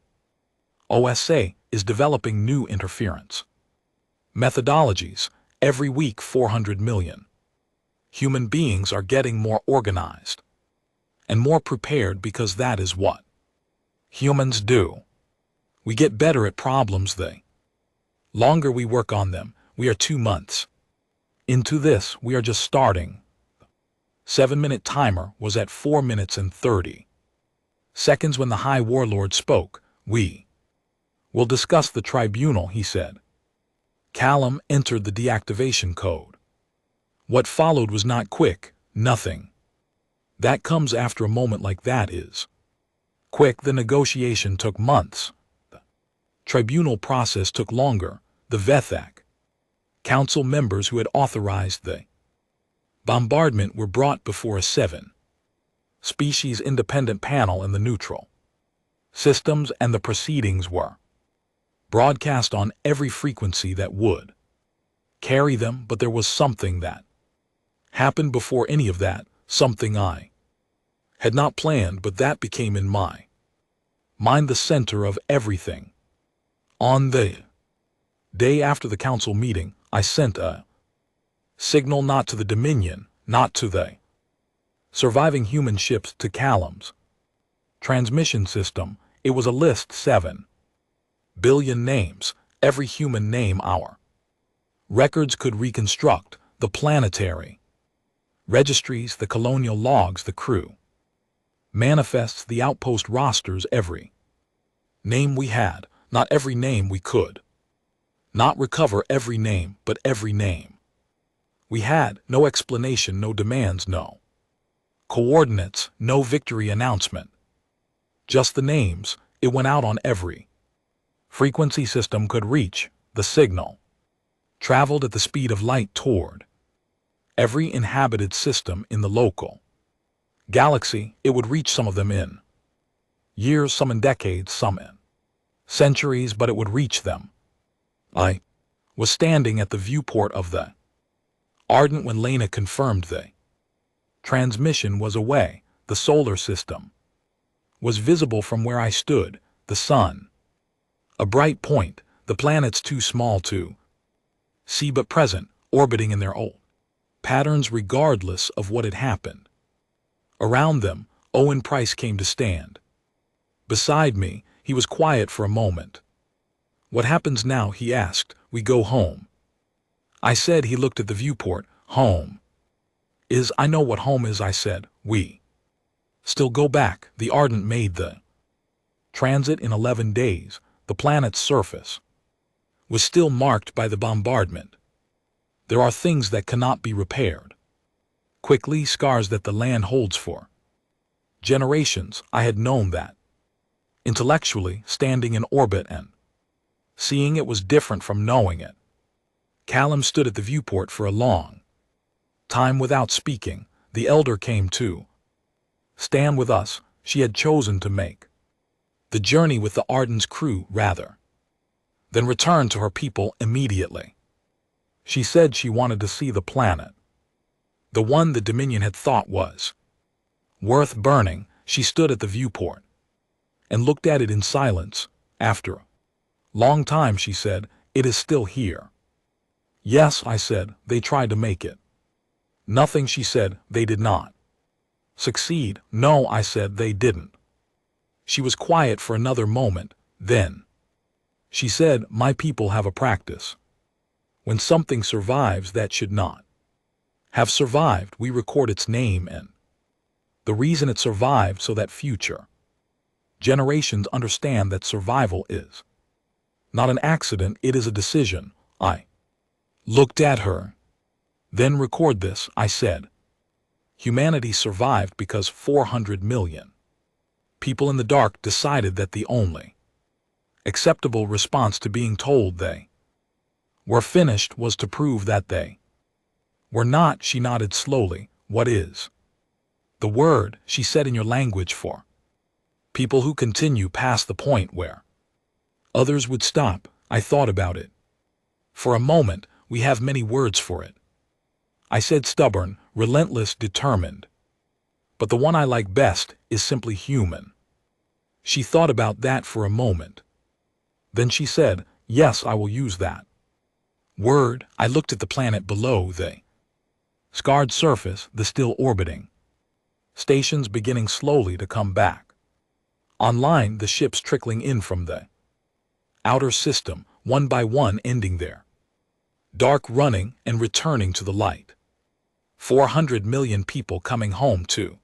OSA is developing new interference methodologies. Every week 400 million human beings are getting more organized and more prepared, because that is what humans do. We get better at problems the longer we work on them. We are 2 months into this. We are just starting. 7-minute timer was at 4 minutes and 30 seconds when the High Warlord spoke. We will discuss the tribunal, he said. Callum entered the deactivation code. What followed was not quick. Nothing That comes after a moment like that is quick. The negotiation took months. The tribunal process took longer. The Vethak council members who had authorized the bombardment were brought before a 7-species independent panel in the neutral systems, and the proceedings were broadcast on every frequency that would carry them. But there was something that happened before any of that, something I had not planned, but that became in my mind the center of everything. On the day after the council meeting, I sent a signal not to the Dominion, not to the surviving human ships, to Callum's transmission system. It was a list, 7 billion names, every human name our records could reconstruct, the planetary registries, the colonial logs, the crew manifests, the outpost rosters, every name we had, not every name we could not recover, every name, but every name we had. No explanation, no demands, no coordinates, no victory announcement. Just the names. It went out on every frequency system could reach. The signal traveled at the speed of light toward every inhabited system in the local galaxy. It would reach some of them in years, some in decades, some in centuries, but it would reach them. I was standing at the viewport of the Ardent when Lena confirmed the transmission was away. The solar system was visible from where I stood, the sun a bright point, the planets too small to see but present, orbiting in their old patterns regardless of what had happened around them. Owen Price came to stand beside me. He was quiet for a moment. "What happens now?" he asked. "We go home," I said. He looked at the viewport. "Home is, I know what home is," I said. "We still go back." The Ardent made the transit in 11 days. The planet's surface was still marked by the bombardment. There are things that cannot be repaired quickly, scars that the land holds for generations. I had known that intellectually, standing in orbit and seeing it was different from knowing it. Callum stood at the viewport for a long time without speaking. The elder came to stand with us. She had chosen to make the journey with the Ardent's crew rather than return to her people immediately. She said she wanted to see the planet, the one the Dominion had thought was worth burning. She stood at the viewport and looked at it in silence. "After a long time," she said, "it is still here." "Yes," I said, "they tried to make it nothing." She said, "They did not succeed." "No," I said, "they didn't." She was quiet for another moment. Then she said, "My people have a practice. When something survives that should not have survived, we record its name and the reason it survived, so that future generations understand that survival is not an accident, it is a decision." I looked at her. "Then record this," I said. "Humanity survived because 400 million people in the dark decided that the only acceptable response to being told they were finished was to prove that they were not." She nodded slowly. "What is the word," she said, "in your language for people who continue past the point where others would stop?" I thought about it for a moment. "We have many words for it," I said. "Stubborn, relentless, determined. But the one I like best is simply human." She thought about that for a moment. Then she said, "Yes, I will use that word." I looked at the planet below, the scarred surface, the still orbiting stations beginning slowly to come back online, the ships trickling in from the outer system, one by one ending their dark running and returning to the light. 400 million people coming home to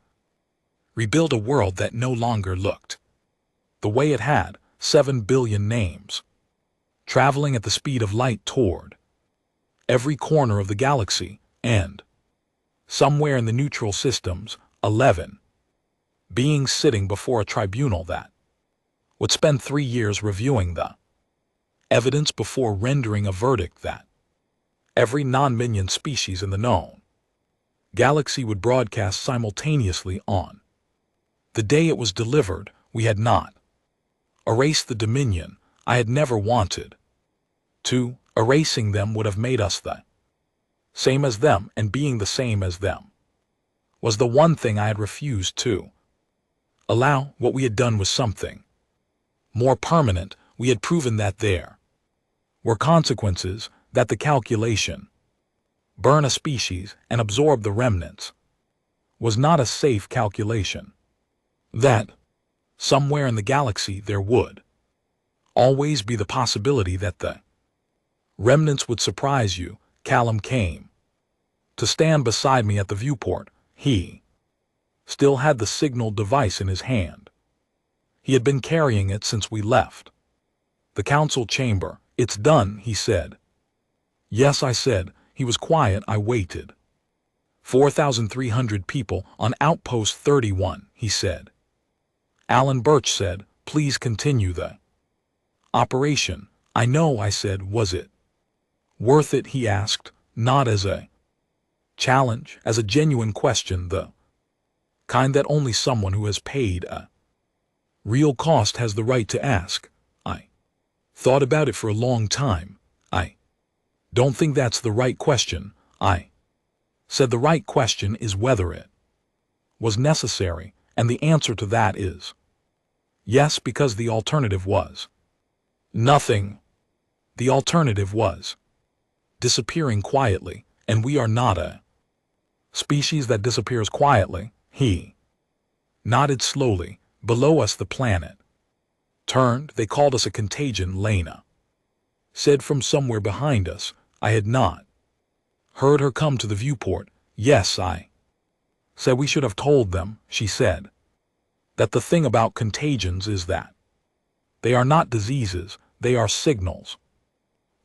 rebuild a world that no longer looked the way it had. 7 billion names traveling at the speed of light toward every corner of the galaxy, and somewhere in the neutral systems, 11. Beings sitting before a tribunal that would spend 3 years reviewing the evidence before rendering a verdict that every non-minion species in the known galaxy would broadcast simultaneously on the day it was delivered. We had not erased the Dominion. I had never wanted to. Erasing them would have made us the same as them, and being the same as them was the one thing I had refused to allow. What we had done was something more permanent. We had proven that there were consequences, that the calculation burn a species and absorb the remnants was not a safe calculation, that somewhere in the galaxy there would always be the possibility that the remnants would surprise you. Callum came to stand beside me at the viewport. He still had the signal device in his hand. He had been carrying it since we left the council chamber. "It's done," he said. "Yes," I said. He was quiet. I waited. 4,300 people on Outpost 31, he said. Alan Birch said, "Please continue the operation." "I know," I said. "Was it worth it?" he asked, not as a challenge, as a genuine question, the kind that only someone who has paid a real cost has the right to ask. I thought about it for a long time. I don't think that's the right question. I said the right question is whether it was necessary, and the answer to that is yes, because the alternative was nothing. The alternative was disappearing quietly, and we are not a species that disappears quietly. He nodded slowly. Below us the planet turned. They called us a contagion, Lena said from somewhere behind us. I had not heard her come to the viewport. "Yes," I said. "We should have told them," she said, "that the thing about contagions is that they are not diseases, they are signals.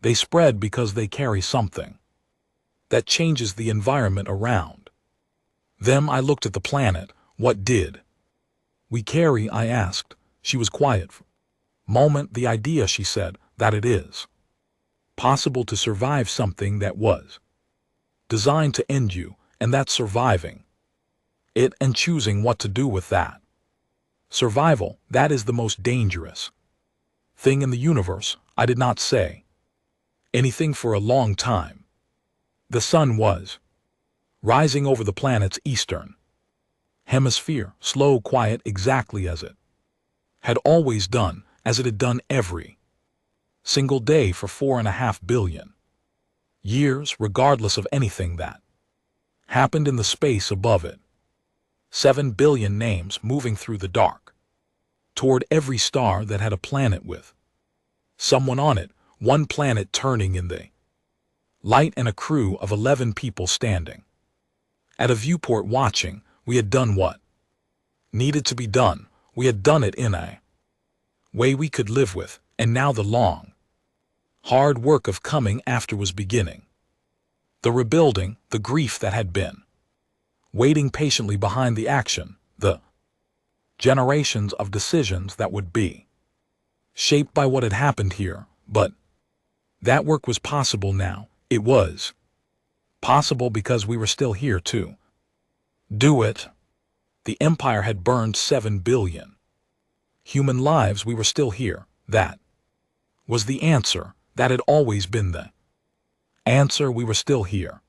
They spread because they carry something that changes the environment around them." I looked at the planet. "What did we carry?" I asked. She was quiet for a moment. "The idea," she said, "that it is possible to survive something that was designed to end you, and that's surviving it and choosing what to do with that survival, that is the most dangerous thing in the universe." I did not say anything for a long time. The sun was rising over the planet's eastern hemisphere, slow, quiet, exactly as it had always done, as it had done every single day for 4.5 billion years, regardless of anything that happened in the space above it. 7 billion names moving through the dark toward every star that had a planet with someone on it, one planet turning in the light, and a crew of 11 people standing at a viewport watching. We had done what needed to be done. We had done it in a way we could live with, and now the long, hard work of coming after was beginning. The rebuilding, the grief that had been waiting patiently behind the action, the generations of decisions that would be shaped by what had happened here. But that work was possible now. It was possible because we were still here to do it. The Empire had burned 7 billion human lives. We were still here. That was the answer. That had always been the answer. We were still here.